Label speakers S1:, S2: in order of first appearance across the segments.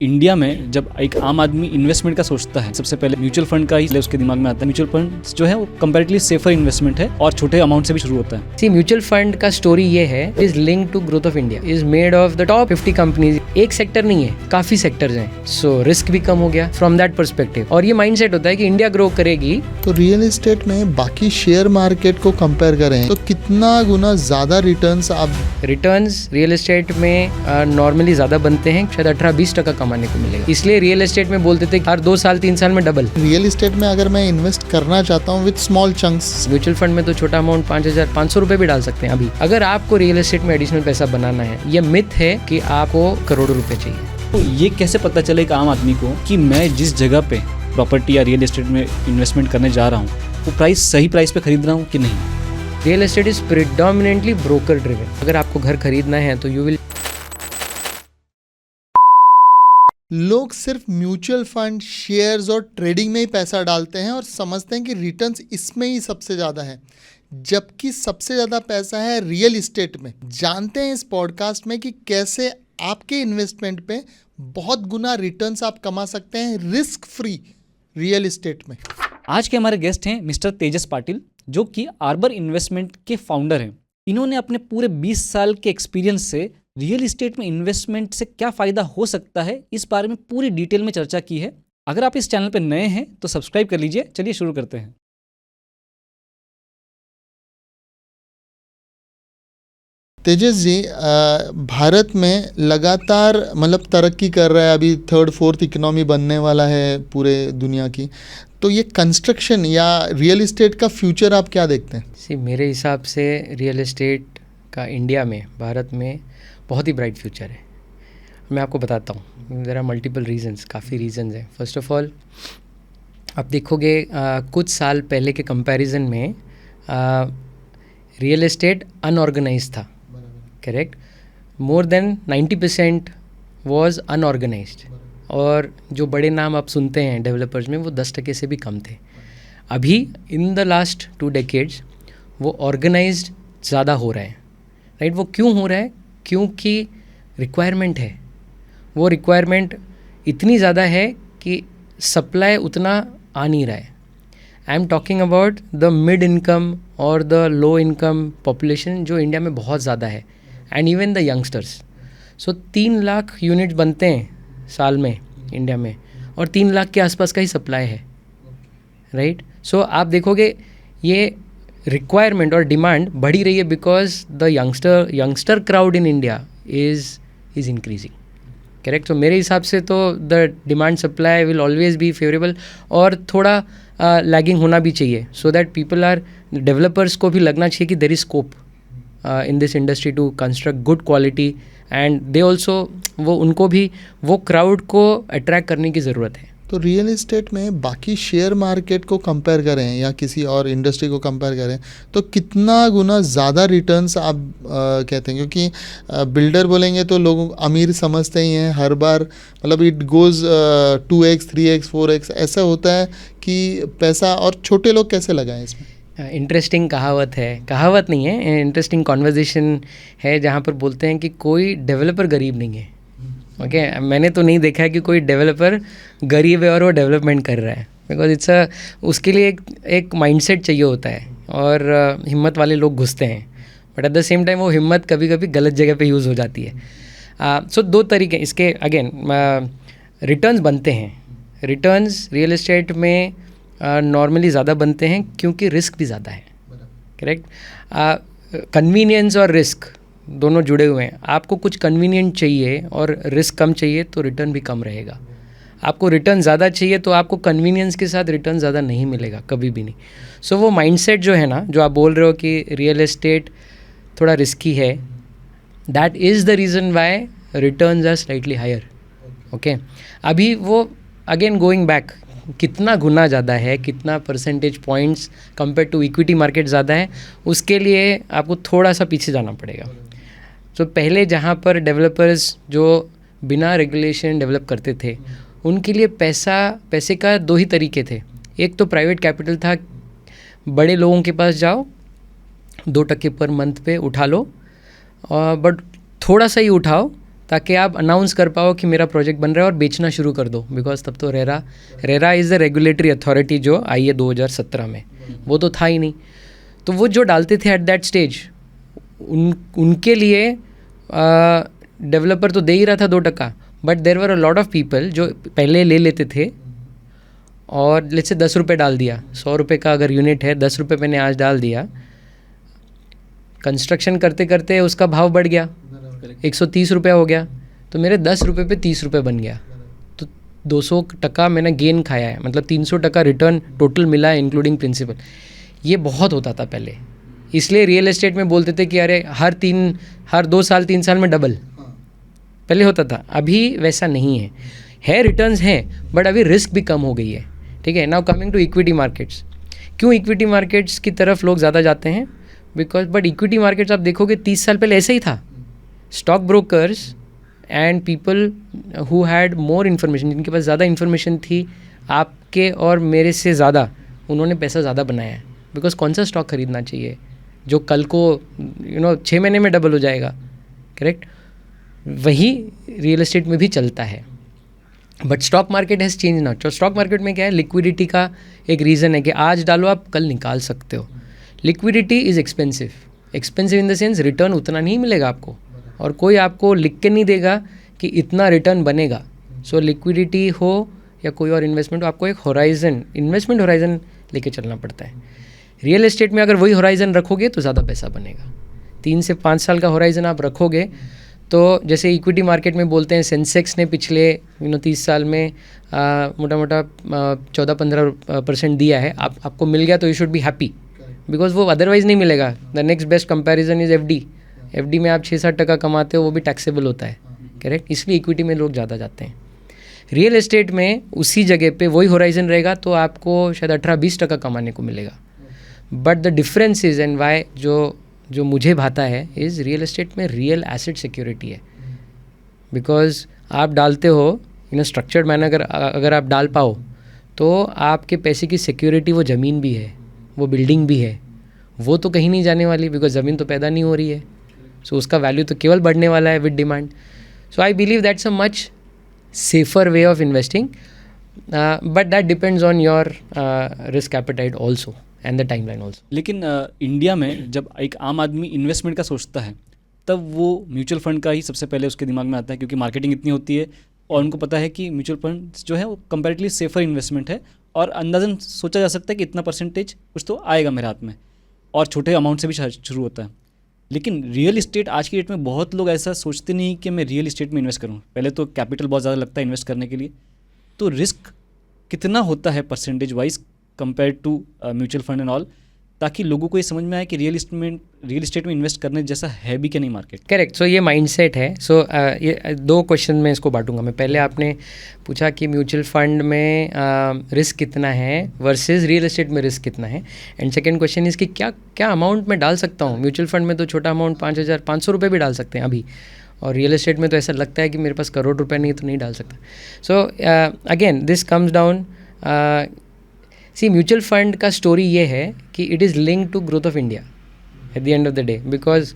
S1: India में जब एक आम आदमी इन्वेस्टमेंट का सोचता है, सबसे पहले म्यूचुअल फंड का ही उसके दिमाग में आता है। म्यूचुअल फंड जो है वो कंपैरेटिवली सेफर इन्वेस्टमेंट है और छोटे अमाउंट से भी शुरू होता है।
S2: सी म्यूचुअल फंड का स्टोरी ये है, is link to growth of India, is made of the top 50 companies. एक सेक्टर नहीं है, काफी सेक्टर्स हैं, सो रिस्क भी कम हो गया फ्रॉम दैट पर्सपेक्टिव। और ये माइंडसेट होता है कि इंडिया ग्रो करेगी।
S3: तो रियल एस्टेट में बाकी शेयर मार्केट को कंपेयर करें तो कितना गुना ज्यादा रिटर्न्स
S2: रिटर्न्स रियल एस्टेट में नॉर्मली ज्यादा बनते हैं, शायद 18-20% कमाने को मिलेगा। इसलिए रियल एस्टेट में बोलते थे हर 2 साल 3 साल में डबल।
S3: रियल एस्टेट में अगर मैं इन्वेस्ट करना चाहता हूँ with small chunks,
S2: mutual fund में तो छोटा अमाउंट 5,500 रुपए भी डाल सकते हैं अभी। अगर आपको रियल एस्टेट में एडिशनल पैसा बनाना है, ये मिथ है कि आपको करोड़ों रुपए चाहिए।
S1: तो ये कैसे पता चले एक आम आदमी को कि मैं जिस जगह पे प्रॉपर्टी या रियल एस्टेट में इन्वेस्टमेंट करने जा रहा हूँ वो सही प्राइस पे खरीद रहा हूँ कि नहीं।
S2: Real estate is predominantly broker driven. अगर आपको घर खरीदना है तो यू विल।
S3: लोग सिर्फ म्यूचुअल फंड, शेयर्स और ट्रेडिंग में ही पैसा डालते हैं और समझते हैं कि रिटर्न्स इसमें ही सबसे ज़्यादा है, जबकि सबसे ज़्यादा पैसा है रियल एस्टेट में। जानते हैं इस पॉडकास्ट में कि कैसे आपके इन्वेस्टमेंट पे बहुत गुना रिटर्न्स आप कमा सकते हैं रिस्क फ्री रियल एस्टेट में।
S1: आज के हमारे गेस्ट हैं मिस्टर तेजस पाटिल, जो कि आर्बर इन्वेस्टमेंट के फाउंडर हैं। इन्होंने अपने पूरे 20 साल के एक्सपीरियंस से रियल एस्टेट में इन्वेस्टमेंट से क्या फ़ायदा हो सकता है इस बारे में पूरी डिटेल में चर्चा की है। अगर आप इस चैनल पर नए हैं तो सब्सक्राइब कर लीजिए। चलिए शुरू करते हैं।
S3: तेजस जी, भारत में लगातार तरक्की कर रहा है, अभी 3rd-4th इकोनॉमी बनने वाला है पूरे दुनिया की। तो ये कंस्ट्रक्शन या रियल एस्टेट का फ्यूचर आप क्या देखते हैं?
S2: मेरे हिसाब से रियल एस्टेट का इंडिया में, भारत में बहुत ही ब्राइट फ्यूचर है। मैं आपको बताता हूँ, देयर आर मल्टीपल रीजंस, काफ़ी रीजंस हैं। फर्स्ट ऑफ ऑल आप देखोगे कुछ साल पहले के कंपैरिजन में रियल एस्टेट अनऑर्गेनाइज था, correct. More than 90% was unorganised, और जो बड़े नाम आप सुनते हैं डेवलपर्स में वो 10% से भी कम थे। अभी इन द लास्ट 2 डेकेड्स वो ऑर्गेनाइज्ड ज़्यादा हो रहा है, राइट। वो क्यों हो रहा है? क्योंकि रिक्वायरमेंट है। वो रिक्वायरमेंट इतनी ज़्यादा है कि सप्लाई उतना आ नहीं रहा है। I am talking about the mid income और द लो इनकम पॉपुलेशन, जो इंडिया में बहुत ज़्यादा है, and even the youngsters. So 3 lakh unit बनते हैं साल में इंडिया में, और 3 लाख के आसपास का ही सप्लाई है, राइट। सो आप देखोगे ये रिक्वायरमेंट और डिमांड बढ़ी रही है because the youngster crowd in India is increasing, correct. तो मेरे हिसाब से तो the demand supply will always be favourable, और थोड़ा लैगिंग होना भी चाहिए, so that people are, developers को भी लगना चाहिए कि there is scope in this industry to construct good quality, and they also, वो उनको भी वो क्राउड को अट्रैक्ट करने की ज़रूरत है।
S3: तो रियल एस्टेट में बाकी शेयर मार्केट को कंपेयर करें या किसी और इंडस्ट्री को कंपेयर करें तो कितना गुना ज़्यादा रिटर्न्स आप कहते हैं? क्योंकि बिल्डर बोलेंगे तो लोग अमीर समझते ही हैं, हर बार it goes 2x 3x 4x ऐसा होता है कि पैसा, और छोटे लोग कैसे लगाएं इसमें?
S2: इंटरेस्टिंग कहावत है, कहावत नहीं है, इंटरेस्टिंग कॉन्वर्जेसन है, जहाँ पर बोलते हैं कि कोई डेवलपर गरीब नहीं है। ओके मैंने तो नहीं देखा है कि कोई डेवलपर गरीब है और वो डेवलपमेंट कर रहा है, बिकॉज उसके लिए एक माइंडसेट चाहिए होता है, और हिम्मत वाले लोग घुसते हैं, but at the same time वो हिम्मत कभी कभी गलत जगह पे यूज़ हो जाती है। सो 2 तरीके इसके, अगेन रिटर्न्स बनते हैं। रिटर्न्स रियल एस्टेट में नॉर्मली ज़्यादा बनते हैं क्योंकि रिस्क भी ज़्यादा है, करेक्ट। कन्वीनियंस और रिस्क दोनों जुड़े हुए हैं। आपको कुछ कन्वीनियंट चाहिए और रिस्क कम चाहिए तो रिटर्न भी कम रहेगा। आपको रिटर्न ज़्यादा चाहिए तो आपको कन्वीनियंस के साथ रिटर्न ज़्यादा नहीं मिलेगा, कभी भी नहीं। सो वो माइंडसेट जो है ना, जो आप बोल रहे हो कि रियल एस्टेट थोड़ा रिस्की है, that is the reason why returns are slightly higher, okay. अभी वो अगेन गोइंग बैक, कितना गुना ज़्यादा है, कितना percentage points compare to equity market ज़्यादा है, उसके लिए आपको थोड़ा सा पीछे जाना पड़ेगा। तो पहले जहाँ पर डेवलपर्स जो बिना रेगुलेशन डेवलप करते थे, उनके लिए पैसे का 2 ही तरीके थे। एक तो प्राइवेट कैपिटल था, बड़े लोगों के पास जाओ, 2% पर मंथ पे उठा लो, बट थोड़ा सा ही उठाओ ताकि आप अनाउंस कर पाओ कि मेरा प्रोजेक्ट बन रहा है और बेचना शुरू कर दो, बिकॉज तब तो RERA is the regulatory authority जो आई है 2017 में, वो तो था ही नहीं। तो वो जो डालते थे एट दैट स्टेज, उनके लिए डेवलपर तो दे ही रहा था 2%, but there were a lot of people जो पहले ले लेते थे और लेट्स से 10 रुपये डाल दिया, 100 रुपये का अगर यूनिट है, 10 रुपये मैंने आज डाल दिया, कंस्ट्रक्शन करते करते उसका भाव बढ़ गया, 130 रुपया हो गया, तो मेरे 10 रुपये पे 30 रुपये बन गया, तो 200% मैंने गेन खाया है, मतलब 300% रिटर्न टोटल मिला है इंक्लूडिंग प्रिंसिपल। ये बहुत होता था पहले, इसलिए रियल एस्टेट में बोलते थे कि अरे हर 2 साल 3 साल में डबल पहले होता था। अभी वैसा नहीं है रिटर्न्स हैं, बट अभी रिस्क भी कम हो गई है। ठीक है, now coming to equity markets. क्यों इक्विटी मार्केट्स की तरफ लोग ज़्यादा जाते हैं? बिकॉज बट इक्विटी मार्केट्स आप देखोगे 30 साल पहले ऐसे ही था। Stock brokers and people who had more information, जिनके पास ज़्यादा इन्फॉर्मेशन थी आपके और मेरे से ज़्यादा, उन्होंने पैसा ज़्यादा बनाया है। बिकॉज कौन सा स्टॉक खरीदना चाहिए जो कल को 6 महीने में डबल हो जाएगा, करेक्ट? वही रियल एस्टेट में भी चलता है। But stock market has change now. तो स्टॉक मार्केट में क्या है, लिक्विडिटी का एक रीज़न है कि आज डालो आप कल निकाल सकते हो। Liquidity is expensive in the sense return उतना नहीं मिलेगा आपको, और कोई आपको लिख के नहीं देगा कि इतना रिटर्न बनेगा। सो लिक्विडिटी हो या कोई और इन्वेस्टमेंट हो, आपको एक इन्वेस्टमेंट होराइजन लेके चलना पड़ता है। रियल एस्टेट में अगर वही होराइजन रखोगे तो ज़्यादा पैसा बनेगा। 3 से 5 साल का होराइजन आप रखोगे तो जैसे इक्विटी मार्केट में बोलते हैं, सेंसेक्स ने पिछले 30 साल में मोटा मोटा 14-15% दिया है, आपको मिल गया तो you should be happy, because वो अदरवाइज़ नहीं मिलेगा। The next best comparison is FD में आप 6-7% कमाते हो, वो भी टैक्सेबल होता है, करेक्ट? इसलिए इक्विटी में लोग ज़्यादा जाते हैं। रियल एस्टेट में उसी जगह पे वही होराइजन रहेगा तो आपको शायद 18-20% कमाने को मिलेगा। But the difference is and why जो मुझे भाता है इज़ रियल एस्टेट में रियल एसेट सिक्योरिटी है। बिकॉज आप डालते हो इन अ स्ट्रक्चर्ड मैनर, अगर आप डाल पाओ तो आपके पैसे की सिक्योरिटी वो ज़मीन भी है, वो बिल्डिंग भी है, वो तो कहीं नहीं जाने वाली, बिकॉज ज़मीन तो पैदा नहीं हो रही है। सो उसका वैल्यू तो केवल बढ़ने वाला है with demand. So I believe that's a much safer way of investing, but that depends on your risk appetite also and the timeline also.
S1: लेकिन इंडिया में जब एक आम आदमी इन्वेस्टमेंट का सोचता है तब वो म्यूचुअल फंड का ही सबसे पहले उसके दिमाग में आता है, क्योंकि मार्केटिंग इतनी होती है और उनको पता है कि म्यूचुअल फंड जो है वो कंपैरेटिवली सेफर इन्वेस्टमेंट है, और अंदाजन सोचा जा सकता है कि इतना परसेंटेज कुछ तो आएगा मेरे हाथ में, और छोटे अमाउंट से भी शुरू होता है। लेकिन रियल इस्टेट आज की डेट में बहुत लोग ऐसा सोचते नहीं कि मैं रियल इस्टेट में इन्वेस्ट करूँ। पहले तो कैपिटल बहुत ज़्यादा लगता है इन्वेस्ट करने के लिए, तो रिस्क कितना होता है percentage wise compare to mutual fund and all, ताकि लोगों को ये समझ में आए कि रियल इस्टेट में इन्वेस्ट करने जैसा है भी क्या नहीं मार्केट।
S2: करेक्ट। सो ये माइंडसेट है। सो ये 2 क्वेश्चन में इसको बांटूंगा मैं। पहले आपने पूछा कि म्यूचुअल फंड में रिस्क कितना है वर्सेस रियल एस्टेट में रिस्क कितना है, एंड सेकंड क्वेश्चन इज़ कि क्या अमाउंट मैं डाल सकता हूँ। म्यूचुअल फंड में तो छोटा अमाउंट 5,500 रुपये भी डाल सकते हैं अभी, और रियल एस्टेट में तो ऐसा लगता है कि मेरे पास करोड़ रुपए नहीं तो नहीं डाल सकता। So again this comes down, mutual fund का स्टोरी ये है कि it is link to growth of India at the end of the day, because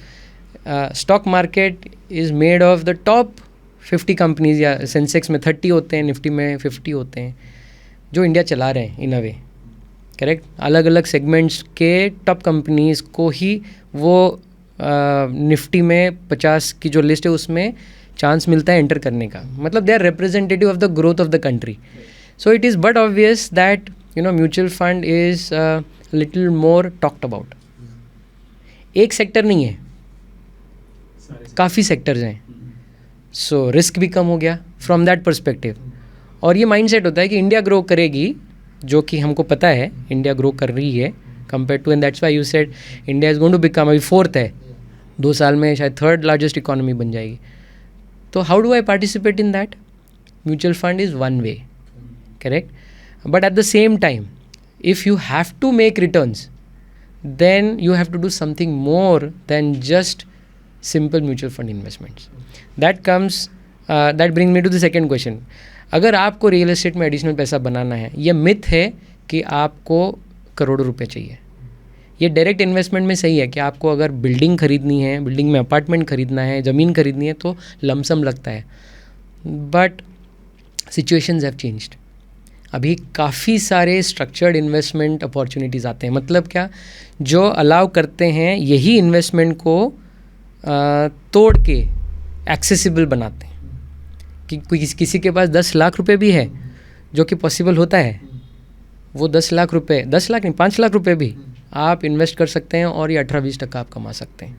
S2: stock market is made of the top 50 companies, या सेंसेक्स में 30 होते हैं, Nifty में 50 होते हैं, जो इंडिया चला रहे हैं इन अ वे, करेक्ट? अलग अलग सेगमेंट्स के टॉप कंपनीज़ को ही वो निफ्टी में 50 की जो लिस्ट है उसमें चांस मिलता है एंटर करने का, मतलब they are representative of the growth of the country. So it is but obvious that mutual fund is little more talked about. एक सेक्टर नहीं है, काफ़ी सेक्टर्स हैं, सो रिस्क भी कम हो गया फ्रॉम दैट पर्सपेक्टिव। और ये माइंडसेट होता है कि इंडिया ग्रो करेगी, जो कि हमको पता है इंडिया ग्रो कर रही है compare to, and that's why you said India is going to become, अभी 4th है, 2 साल में शायद 3rd लार्जेस्ट इकोनॉमी बन जाएगी। तो how do I participate in that? Mutual fund is one way, correct? But at the same time, if you have to make returns, then you have to do something more than just simple mutual fund investments. That brings me to the second question. अगर आपको real estate में additional पैसा बनाना है, ये myth है कि आपको करोड़ों रुपए चाहिए। ये डायरेक्ट इन्वेस्टमेंट में सही है कि आपको अगर बिल्डिंग खरीदनी है, बिल्डिंग में अपार्टमेंट खरीदना है, ज़मीन खरीदनी है तो लमसम लगता है, बट सिचुएशंस हैव चेंज्ड। अभी काफ़ी सारे स्ट्रक्चर्ड इन्वेस्टमेंट अपॉर्चुनिटीज़ आते हैं, मतलब क्या, जो अलाउ करते हैं यही इन्वेस्टमेंट को तोड़ के एक्सेसिबल बनाते हैं कि किसी के पास 10 लाख रुपए भी है, जो कि पॉसिबल होता है, वो 10 लाख रुपए, 10 लाख नहीं 5 लाख रुपए भी आप इन्वेस्ट कर सकते हैं और ये 18-20% आप कमा सकते हैं।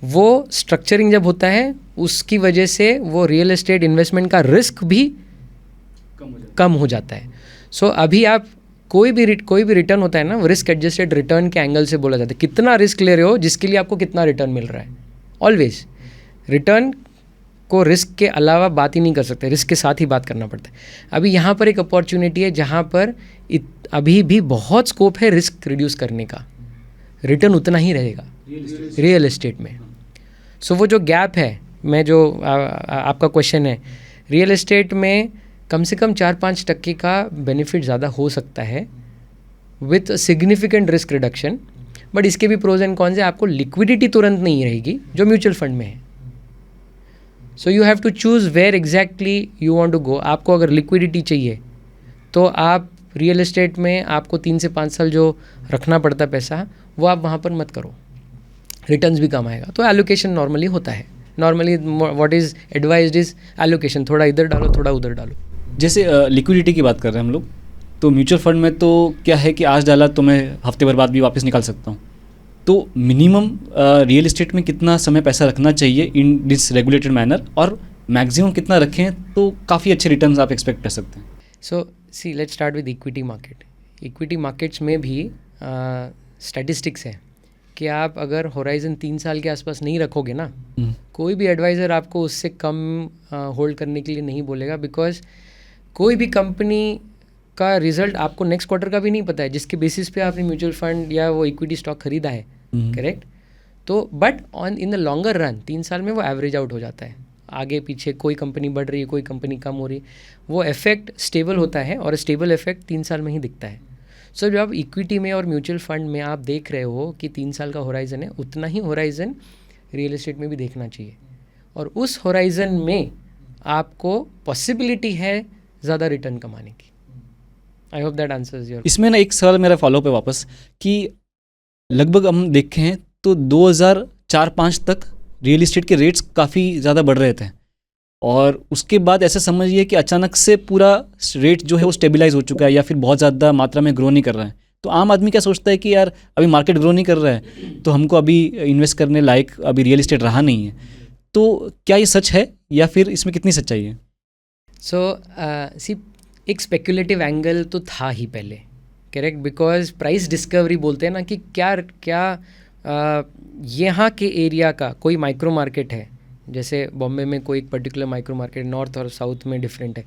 S2: वो स्ट्रक्चरिंग जब होता है उसकी वजह से वो रियल एस्टेट इन्वेस्टमेंट का रिस्क भी कम हो जाता है। सो अभी आप कोई भी रिटर्न होता है ना, वो रिस्क एडजस्टेड रिटर्न के एंगल से बोला जाता है, कितना रिस्क ले रहे हो जिसके लिए आपको कितना रिटर्न मिल रहा है। ऑलवेज रिटर्न को रिस्क के अलावा बात ही नहीं कर सकते, रिस्क के साथ ही बात करना पड़ता है। अभी यहाँ पर एक अपॉर्चुनिटी है जहाँ पर अभी भी बहुत स्कोप है रिस्क रिड्यूस करने का, रिटर्न उतना ही रहेगा रियल एस्टेट में। सो वो जो गैप है, मैं जो आपका क्वेश्चन है, रियल एस्टेट में कम से कम 4-5% का बेनिफिट ज़्यादा हो सकता है with significant risk reduction, but इसके भी प्रोज एंड कॉन्स है। आपको लिक्विडिटी तुरंत नहीं रहेगी जो म्यूचुअल फंड में है। So you have to choose where exactly you want to go. आपको अगर लिक्विडिटी चाहिए तो आप रियल एस्टेट में आपको 3 से 5 साल जो रखना पड़ता है पैसा, वो आप वहाँ पर मत करो, रिटर्न्स भी कम आएगा। तो एलोकेशन नॉर्मली होता है, normally what is advised is allocation, थोड़ा इधर डालो थोड़ा उधर डालो।
S1: जैसे लिक्विडिटी की बात कर रहे हैं हम लोग, तो म्यूचुअल फंड में तो क्या है कि आज डाला तो मैं हफ्ते भर बाद भी वापस निकाल सकता हूँ। तो मिनिमम रियल एस्टेट में कितना समय पैसा रखना चाहिए इन दिस रेगुलेटेड मैनर, और मैक्सिमम कितना रखें तो काफ़ी अच्छे रिटर्न्स आप एक्सपेक्ट कर सकते हैं?
S2: So see let's start with equity market. Equity markets में भी स्टैटिस्टिक्स है कि आप अगर होराइजन 3 साल के आसपास नहीं रखोगे ना, कोई भी एडवाइज़र आपको उससे कम होल्ड करने के लिए नहीं बोलेगा, बिकॉज कोई भी कंपनी का रिजल्ट आपको नेक्स्ट क्वार्टर का भी नहीं पता है जिसके बेसिस पे आपने म्यूचुअल फंड या वो इक्विटी स्टॉक खरीदा है, करेक्ट। तो but on in the longer run 3 साल में वो एवरेज आउट हो जाता है, आगे पीछे कोई कंपनी बढ़ रही है कोई कंपनी कम हो रही है, वो इफेक्ट स्टेबल होता है और स्टेबल इफेक्ट 3 साल में ही दिखता है। सो जब आप इक्विटी में और म्यूचुअल फंड में आप देख रहे हो कि 3 साल का होराइजन है, उतना ही होराइजन रियल एस्टेट में भी देखना चाहिए, और उस होराइजन में आपको पॉसिबिलिटी है ज़्यादा रिटर्न कमाने की। I hope that answers your.
S1: इसमें ना एक सवाल मेरा फॉलोअप है वापस, कि लगभग हम देखें हैं तो 2004-05 तक रियल एस्टेट के रेट्स काफ़ी ज़्यादा बढ़ रहे थे, और उसके बाद ऐसा समझिए कि अचानक से पूरा रेट जो है वो स्टेबलाइज हो चुका है या फिर बहुत ज़्यादा मात्रा में ग्रो नहीं कर रहा है। तो आम आदमी क्या सोचता है कि यार अभी मार्केट ग्रो नहीं कर रहा है तो हमको अभी इन्वेस्ट करने लायक अभी रियल एस्टेट रहा नहीं है। तो क्या ये सच है या फिर इसमें कितनी सच्चाई है?
S2: सी एक स्पेकुलेटिव एंगल तो था ही पहले, करेक्ट, बिकॉज प्राइस डिस्कवरी बोलते हैं ना कि क्या यहाँ के एरिया का कोई माइक्रो मार्केट है, जैसे बॉम्बे में कोई एक पर्टिकुलर माइक्रो मार्केट नॉर्थ और साउथ में डिफरेंट है,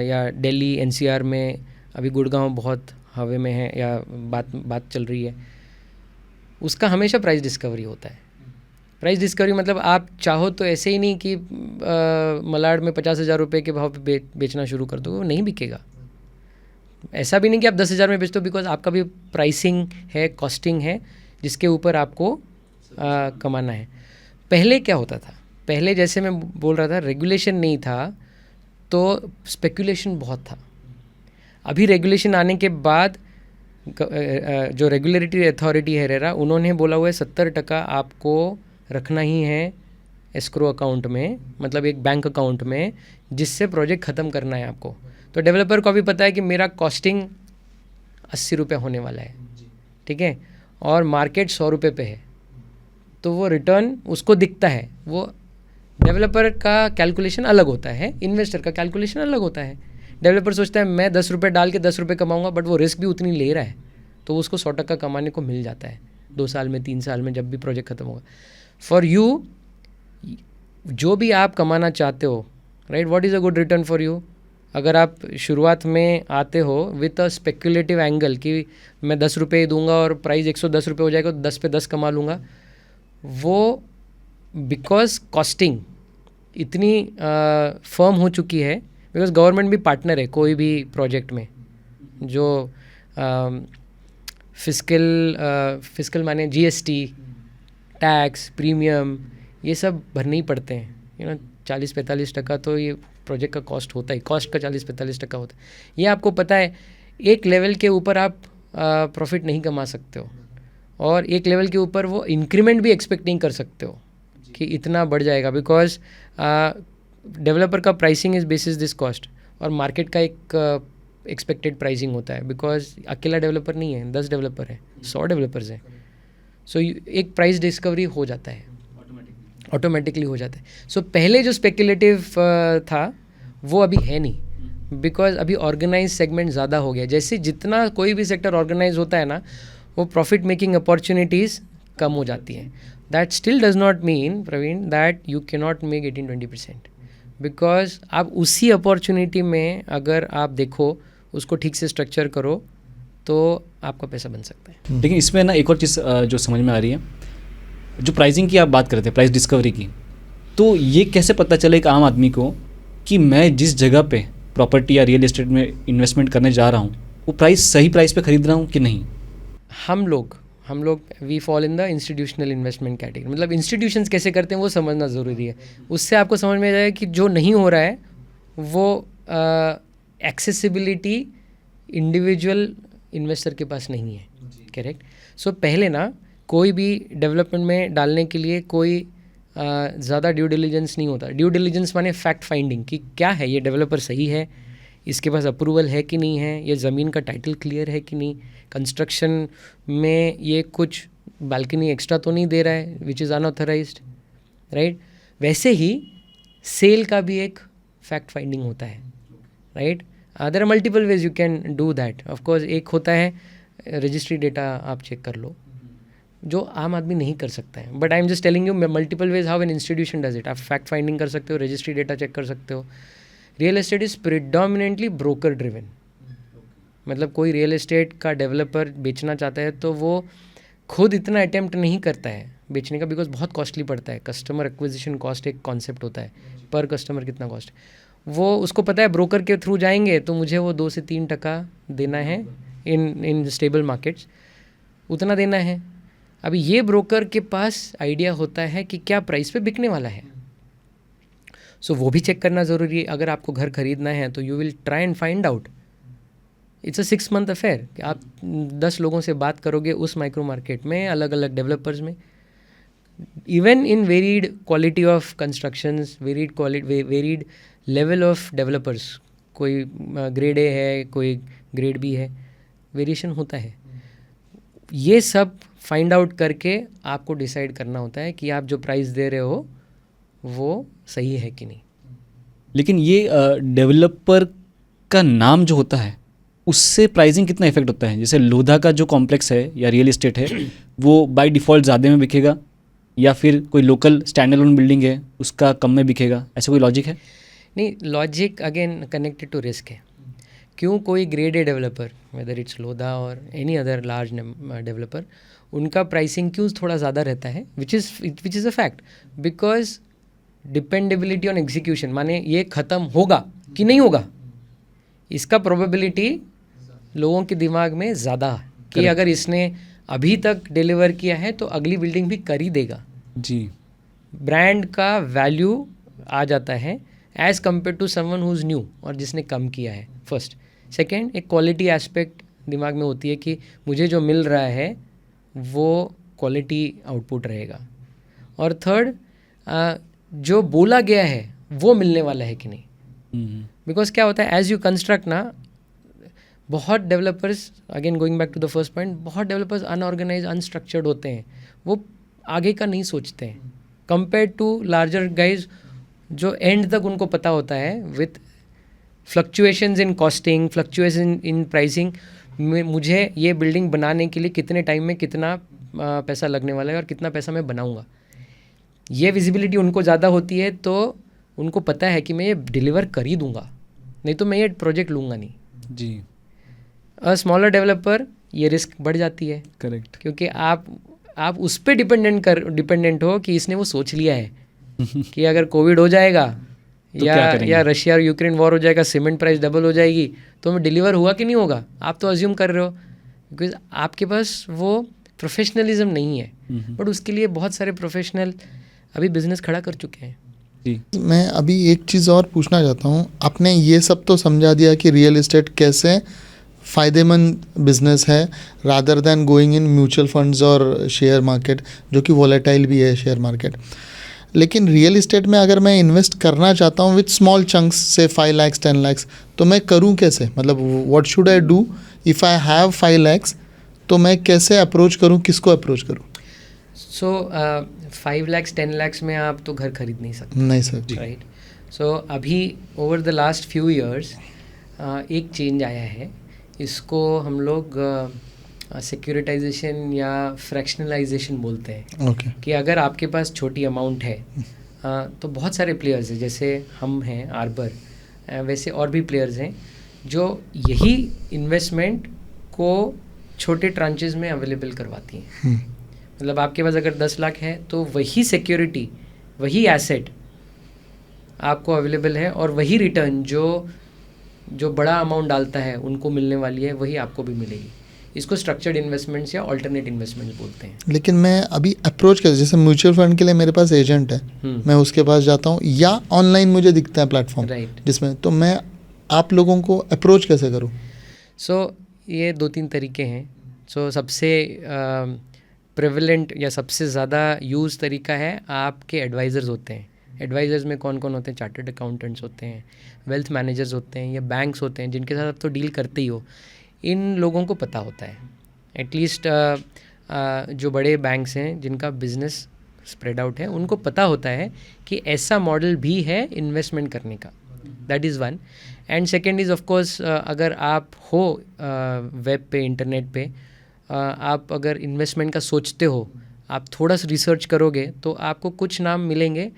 S2: या दिल्ली एनसीआर में अभी गुड़गांव बहुत हवे में है या बात चल रही है, उसका हमेशा प्राइस डिस्कवरी होता है। प्राइस डिस्कवरी मतलब आप चाहो तो ऐसे ही नहीं कि मलाड में 50,000 रुपये के भाव पे बेचना शुरू कर दो, वो नहीं बिकेगा। ऐसा भी नहीं कि आप 10,000 में बेच दो, बिकॉज आपका भी प्राइसिंग है, कॉस्टिंग है, जिसके ऊपर आपको कमाना है। पहले क्या होता था, पहले जैसे मैं बोल रहा था रेगुलेशन नहीं था तो स्पेकुलेशन बहुत था। अभी रेगुलेशन आने के बाद जो रेगुलेटरी अथॉरिटी है रेरा, उन्होंने बोला हुआ है 70% आपको रखना ही है एस्क्रो अकाउंट में, मतलब एक बैंक अकाउंट में, जिससे प्रोजेक्ट ख़त्म करना है आपको। तो डेवलपर को भी पता है कि मेरा कॉस्टिंग 80 रुपये होने वाला है, ठीक है, और मार्केट 100 रुपये पे है, तो वो रिटर्न उसको दिखता है। वो डेवलपर का कैलकुलेशन अलग होता है, इन्वेस्टर का कैलकुलेशन अलग होता है। डेवलपर सोचता है मैं 10 रुपये डाल के 10 रुपये कमाऊँगा, बट वो रिस्क भी उतनी ले रहा है, तो उसको 100% कमाने को मिल जाता है 2 साल में, 3 साल में, जब भी प्रोजेक्ट ख़त्म होगा। फॉर यू, जो भी आप कमाना चाहते हो, right, what is a good return for you? अगर आप शुरुआत में आते हो विथ अ स्पेकुलेटिव एंगल कि मैं 10 रुपये दूंगा और प्राइस 110 रुपये हो जाएगा तो 10 पे 10 कमा लूँगा, वो बिकॉज कॉस्टिंग इतनी फर्म हो चुकी है, बिकॉज गवर्नमेंट भी पार्टनर है कोई भी प्रोजेक्ट में। जो फिजिकल माने GST, टैक्स, प्रीमियम, ये सब भरने ही पड़ते हैं। 40-45% तो ये प्रोजेक्ट का कॉस्ट होता है, कॉस्ट का 40-45% होता है। ये आपको पता है, एक लेवल के ऊपर आप प्रॉफिट नहीं कमा सकते हो, और एक लेवल के ऊपर वो इंक्रीमेंट भी एक्सपेक्ट नहीं कर सकते हो कि इतना बढ़ जाएगा, बिकॉज डेवलपर का pricing is basis this cost, और मार्केट का एक एक्सपेक्टेड प्राइसिंग होता है, बिकॉज अकेला डेवलपर नहीं है, 10 डेवलपर है, 100 डेवलपर्स हैं। सो एक प्राइस डिस्कवरी हो जाता है, ऑटोमेटिकली हो जाता है। सो पहले जो स्पेकुलेटिव था वो अभी है नहीं, बिकॉज अभी ऑर्गेनाइज सेगमेंट ज़्यादा हो गया। जैसे जितना कोई भी सेक्टर ऑर्गेनाइज होता है ना, वो प्रॉफिट मेकिंग अपॉर्चुनिटीज़ कम हो जाती हैं। That still does not mean, Praveen, that you can not make 18-20%, because आप उसी अपॉर्चुनिटी में अगर आप देखो, उसको ठीक से स्ट्रक्चर करो, तो आपका पैसा बन सकता है।
S1: लेकिन इसमें ना एक और चीज़ जो समझ में आ रही है, जो प्राइसिंग की आप बात करते हैं, प्राइस डिस्कवरी की, तो ये कैसे पता चले एक आम आदमी को कि मैं जिस जगह पे प्रॉपर्टी या रियल एस्टेट में इन्वेस्टमेंट करने जा रहा हूँ वो प्राइस सही प्राइस पे खरीद रहा हूँ कि नहीं?
S2: हम लोग we fall in the institutional investment category. मतलब इंस्टीट्यूशंस कैसे करते हैं वो समझना ज़रूरी है। उससे आपको समझ में आ जाएगा कि जो नहीं हो रहा है वो एक्सेसिबिलिटी इंडिविजुअल इन्वेस्टर के पास नहीं है। करेक्ट। सो पहले ना कोई भी डेवलपमेंट में डालने के लिए कोई ज़्यादा ड्यू डिलिजेंस नहीं होता। ड्यू डिलिजेंस माने फैक्ट फाइंडिंग कि क्या है, ये डेवलपर सही है, इसके पास अप्रूवल है कि नहीं है, ये ज़मीन का टाइटल क्लियर है कि नहीं, कंस्ट्रक्शन में ये कुछ बालकनी एक्स्ट्रा तो नहीं दे रहा है विच इज़ अनऑथराइज्ड, राइट। वैसे ही सेल का भी एक फैक्ट फाइंडिंग होता है, right. There are multiple ways you can do that. Of course एक होता है रजिस्ट्री डेटा आप चेक कर लो, जो आम आदमी नहीं कर सकता है, but I am just telling you multiple ways how an institution does it. आप फैक्ट फाइंडिंग कर सकते हो, रजिस्ट्री डेटा चेक कर सकते हो। Real estate is predominantly broker driven. मतलब कोई रियल एस्टेट का डेवलपर बेचना चाहता है तो वो खुद इतना अटेम्प्ट नहीं करता है बेचने का, बिकॉज बहुत कॉस्टली पड़ता है। कस्टमर एक्विजिशन कॉस्ट एक कॉन्सेप्ट होता है, पर कस्टमर कितना कॉस्ट, वो उसको पता है ब्रोकर के थ्रू जाएंगे तो मुझे वो 2 से 3% देना है इन स्टेबल मार्केट्स, उतना देना है। अभी ये ब्रोकर के पास आइडिया होता है कि क्या प्राइस पे बिकने वाला है, सो वो भी चेक करना ज़रूरी है। अगर आपको घर खरीदना है तो you will try and find out. It's a 6 month affair कि आप 10 लोगों से बात करोगे उस माइक्रो मार्केट में, अलग अलग डेवलपर्स में, even in varied quality of constructions, varied level of developers. कोई ग्रेड ए है, कोई ग्रेड बी है, वेरिएशन होता है। ये सब फाइंड आउट करके आपको डिसाइड करना होता है कि आप जो प्राइस दे रहे हो वो सही है कि नहीं।
S1: लेकिन ये डेवलपर का नाम जो होता है उससे प्राइसिंग कितना इफेक्ट होता है? जैसे लोधा का जो कॉम्प्लेक्स है या रियल एस्टेट है वो बाय डिफ़ॉल्ट ज़्यादा में बिकेगा, या फिर कोई लोकल स्टैंड अलोन बिल्डिंग है उसका कम में बिकेगा, ऐसा कोई लॉजिक है?
S2: नहीं, logic again connected to risk है। क्यों कोई grade A developer, whether it's Lodha और एनी अदर लार्ज डेवलपर, उनका प्राइसिंग क्यों थोड़ा ज़्यादा रहता है, which is a fact, because dependability on execution, माने ये ख़त्म होगा कि नहीं होगा, इसका प्रोबेबिलिटी लोगों के दिमाग में ज़्यादा है कि अगर इसने अभी तक डिलीवर किया है तो अगली बिल्डिंग भी कर ही देगा
S1: जी।
S2: ब्रांड का वैल्यू आ जाता है as compare to someone who is new और जिसने कम किया है। फर्स्ट। सेकेंड, एक क्वालिटी एस्पेक्ट दिमाग में होती है कि मुझे जो मिल रहा है वो क्वालिटी आउटपुट रहेगा। और थर्ड, जो बोला गया है वो मिलने वाला है कि नहीं। बिकॉज क्या होता है, एज यू कंस्ट्रक्ट ना, बहुत developers, again going back to the first point, बहुत डेवलपर्स अनऑर्गेनाइज अनस्ट्रक्चर्ड होते हैं, वो आगे का नहीं सोचते हैं कंपेयर टू लार्जर गाइज जो एंड तक उनको पता होता है with fluctuations in costing, fluctuation in pricing, मुझे ये बिल्डिंग बनाने के लिए कितने टाइम में कितना पैसा लगने वाला है और कितना पैसा मैं बनाऊंगा। ये विजिबिलिटी उनको ज़्यादा होती है तो उनको पता है कि मैं ये डिलीवर कर ही दूंगा, नहीं तो मैं ये प्रोजेक्ट लूँगा नहीं
S1: जी।
S2: स्मॉलर डेवलपर ये रिस्क बढ़ जाती है।
S1: करेक्ट।
S2: क्योंकि आप उस पर डिपेंडेंट हो कि इसने वो सोच लिया है कि अगर कोविड हो जाएगा
S1: तो
S2: या रशिया और यूक्रेन वॉर हो जाएगा, सीमेंट प्राइस डबल हो जाएगी, तो मैं डिलीवर हुआ कि नहीं होगा। आप तो अज्यूम कर रहे हो बिकॉज आपके पास वो प्रोफेशनलिज्म नहीं है, बट उसके लिए बहुत सारे प्रोफेशनल अभी बिजनेस खड़ा कर चुके हैं।
S1: जी
S3: मैं अभी एक चीज़ और पूछना चाहता हूँ, आपने ये सब तो समझा दिया कि रियल इस्टेट कैसे फ़ायदेमंद बिजनेस है rather than going in mutual funds और शेयर मार्केट, जो कि वॉलेटाइल भी है शेयर मार्केट। लेकिन रियल इस्टेट में अगर मैं इन्वेस्ट करना चाहता हूँ विथ स्मॉल चंक्स से 5 lakhs 10 lakhs, तो मैं करूँ कैसे? मतलब what should I do if I have 5 lakhs, तो मैं कैसे अप्रोच करूँ, किसको अप्रोच करूँ?
S2: सो 5 lakhs 10 lakhs में आप तो घर खरीद नहीं सकते,
S3: नहीं सर।
S2: राइट? सो अभी over the last few years एक चेंज आया है, इसको हम लोग सिक्योरिटाइजेशन या फ्रैक्शनलाइजेशन बोलते हैं।
S3: ओके।
S2: कि अगर आपके पास छोटी अमाउंट है तो बहुत सारे प्लेयर्स हैं, जैसे हम हैं आर्बर, वैसे और भी प्लेयर्स हैं जो यही इन्वेस्टमेंट को छोटे ट्रांचेस में अवेलेबल करवाती हैं। मतलब आपके पास अगर 10 लाख है तो वही सिक्योरिटी, वही एसेट आपको अवेलेबल है, और वही रिटर्न जो बड़ा अमाउंट डालता है उनको मिलने वाली है, वही आपको भी मिलेगी। इसको स्ट्रक्चर्ड इन्वेस्टमेंट्स या अल्टरनेट इन्वेस्टमेंट्स बोलते हैं।
S3: लेकिन मैं अभी अप्रोच कैसे, जैसे म्यूचुअल फंड के लिए मेरे पास एजेंट है, मैं उसके पास जाता हूँ, या ऑनलाइन मुझे दिखता है प्लेटफॉर्म
S2: राइट।
S3: जिसमें, तो मैं आप लोगों को अप्रोच कैसे करूँ?
S2: सो ये 2-3 तरीके हैं। सो सबसे प्रेवलेंट या सबसे ज़्यादा यूज़ तरीका है, आपके एडवाइज़र्स होते हैं। एडवाइज़र्स में कौन कौन होते हैं? चार्टर्ड अकाउंटेंट्स होते हैं, वेल्थ मैनेजर्स होते हैं, या बैंक्स होते हैं जिनके साथ आप तो डील करते ही हो। इन लोगों को पता होता है, एटलीस्ट जो बड़े बैंक्स हैं जिनका बिजनेस स्प्रेड आउट है, उनको पता होता है कि ऐसा मॉडल भी है इन्वेस्टमेंट करने का। That is one. And second is of course, अगर आप हो वेब पे, इंटरनेट पे, आप अगर इन्वेस्टमेंट का सोचते हो, आप थोड़ा सा रिसर्च करोगे तो आपको कुछ नाम मिलेंगे।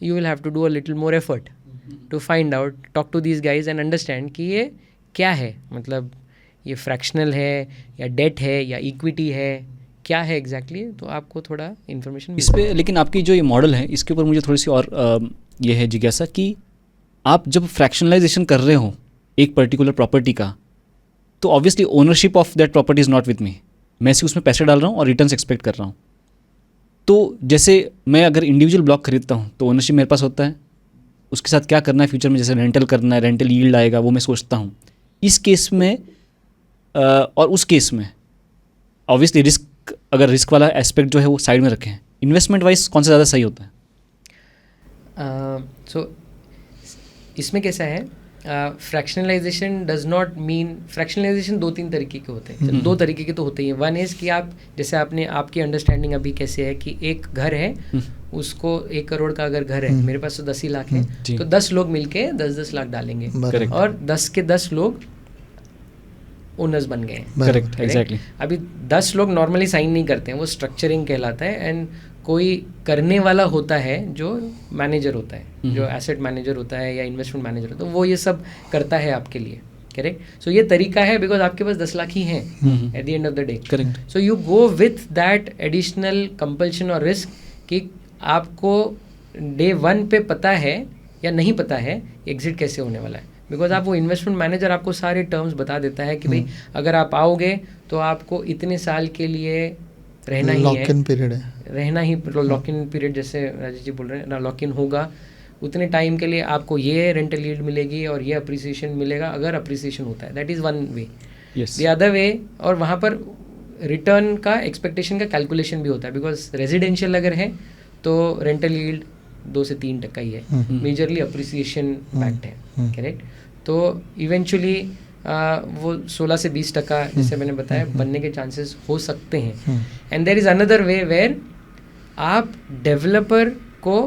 S2: You will have to do a little more effort to find out, talk to these guys and understand कि ये क्या है, मतलब ये फ्रैक्शनल है या डेट है या इक्विटी है, क्या है एग्जैक्टली। तो आपको थोड़ा इन्फॉर्मेशन
S1: इस पे, लेकिन आपकी जो ये मॉडल है इसके ऊपर मुझे थोड़ी सी और ये है जिज्ञासा कि आप जब फ्रैक्शनलाइजेशन कर रहे हो एक पर्टिकुलर प्रॉपर्टी का, तो obviously ownership of that property is not with me, मैं सिर्फ उसमें पैसे डाल रहा हूँ और रिटर्न्स एक्सपेक्ट कर रहा हूँ। तो जैसे मैं अगर इंडिविजुअल ब्लॉक खरीदता हूँ तो ओनरशिप मेरे पास होता है, उसके साथ क्या करना है फ्यूचर में, जैसे रेंटल करना है, रेंटल यील्ड आएगा, वो मैं सोचता हूँ। इस केस में और उस केस में ऑब्वियसली रिस्क, अगर रिस्क वाला एस्पेक्ट जो है वो साइड में रखें, इन्वेस्टमेंट वाइज कौन सा ज़्यादा सही होता है?
S2: सो इसमें कैसा है, फ्रैक्शनलाइजेशन डज नॉट मीन, फ्रैक्शनलाइजेशन 2-3 तरीके के होते हैं, 2 तरीके के तो होते ही हैं। वन इज़ कि आप, जैसे आपकी अंडरस्टैंडिंग अभी कैसे है कि एक घर है, उसको 1 करोड़ का अगर घर है, मेरे पास तो 10 ही लाख है, तो 10 लोग मिलके 10-10 लाख डालेंगे, और 10 के 10 लोग ओनर्स बन गए हैं।
S1: Correct, exactly.
S2: अभी 10 लोग नॉर्मली साइन नहीं करते हैं, वो स्ट्रक्चरिंग कहलाता है। एंड कोई करने वाला होता है जो मैनेजर होता है, जो एसेट मैनेजर होता है या इन्वेस्टमेंट मैनेजर होता है, तो वो ये सब करता है आपके लिए। करेक्ट। सो ये तरीका है बिकॉज आपके पास 10 लाख ही हैं eight the end of the day.
S1: Correct.
S2: So you go with that additional compulsion और रिस्क कि आपको डे 1 पे पता है या नहीं पता है एग्जिट कैसे होने वाला है, बिकॉज आप वो इन्वेस्टमेंट मैनेजर आपको सारे टर्म्स बता देता है कि भाई अगर आप आओगे तो आपको इतने साल के लिए रहना ही है,
S3: लॉक इन पीरियड है,
S2: रहना ही, लॉक इन पीरियड जैसे राजेश जी बोल रहे हैं ना, लॉक इन होगा उतने टाइम के लिए, आपको ये रेंटल यील्ड मिलेगी और ये अप्रिसिएशन मिलेगा अगर अप्रिसिएशन होता है। That is one way. The other way, और वहाँ पर रिटर्न का एक्सपेक्टेशन का कैलकुलेशन भी होता है, बिकॉज रेजिडेंशियल अगर है तो रेंटल यील्ड 2 से 3% ही है, मेजरली अप्रिसिएशन बैक्ड है। करेक्ट। तो इवेंचुअली वो 16 से 20% जैसे मैंने बताया बनने के चांसेस हो सकते हैं। And there is another way where आप डेवलपर को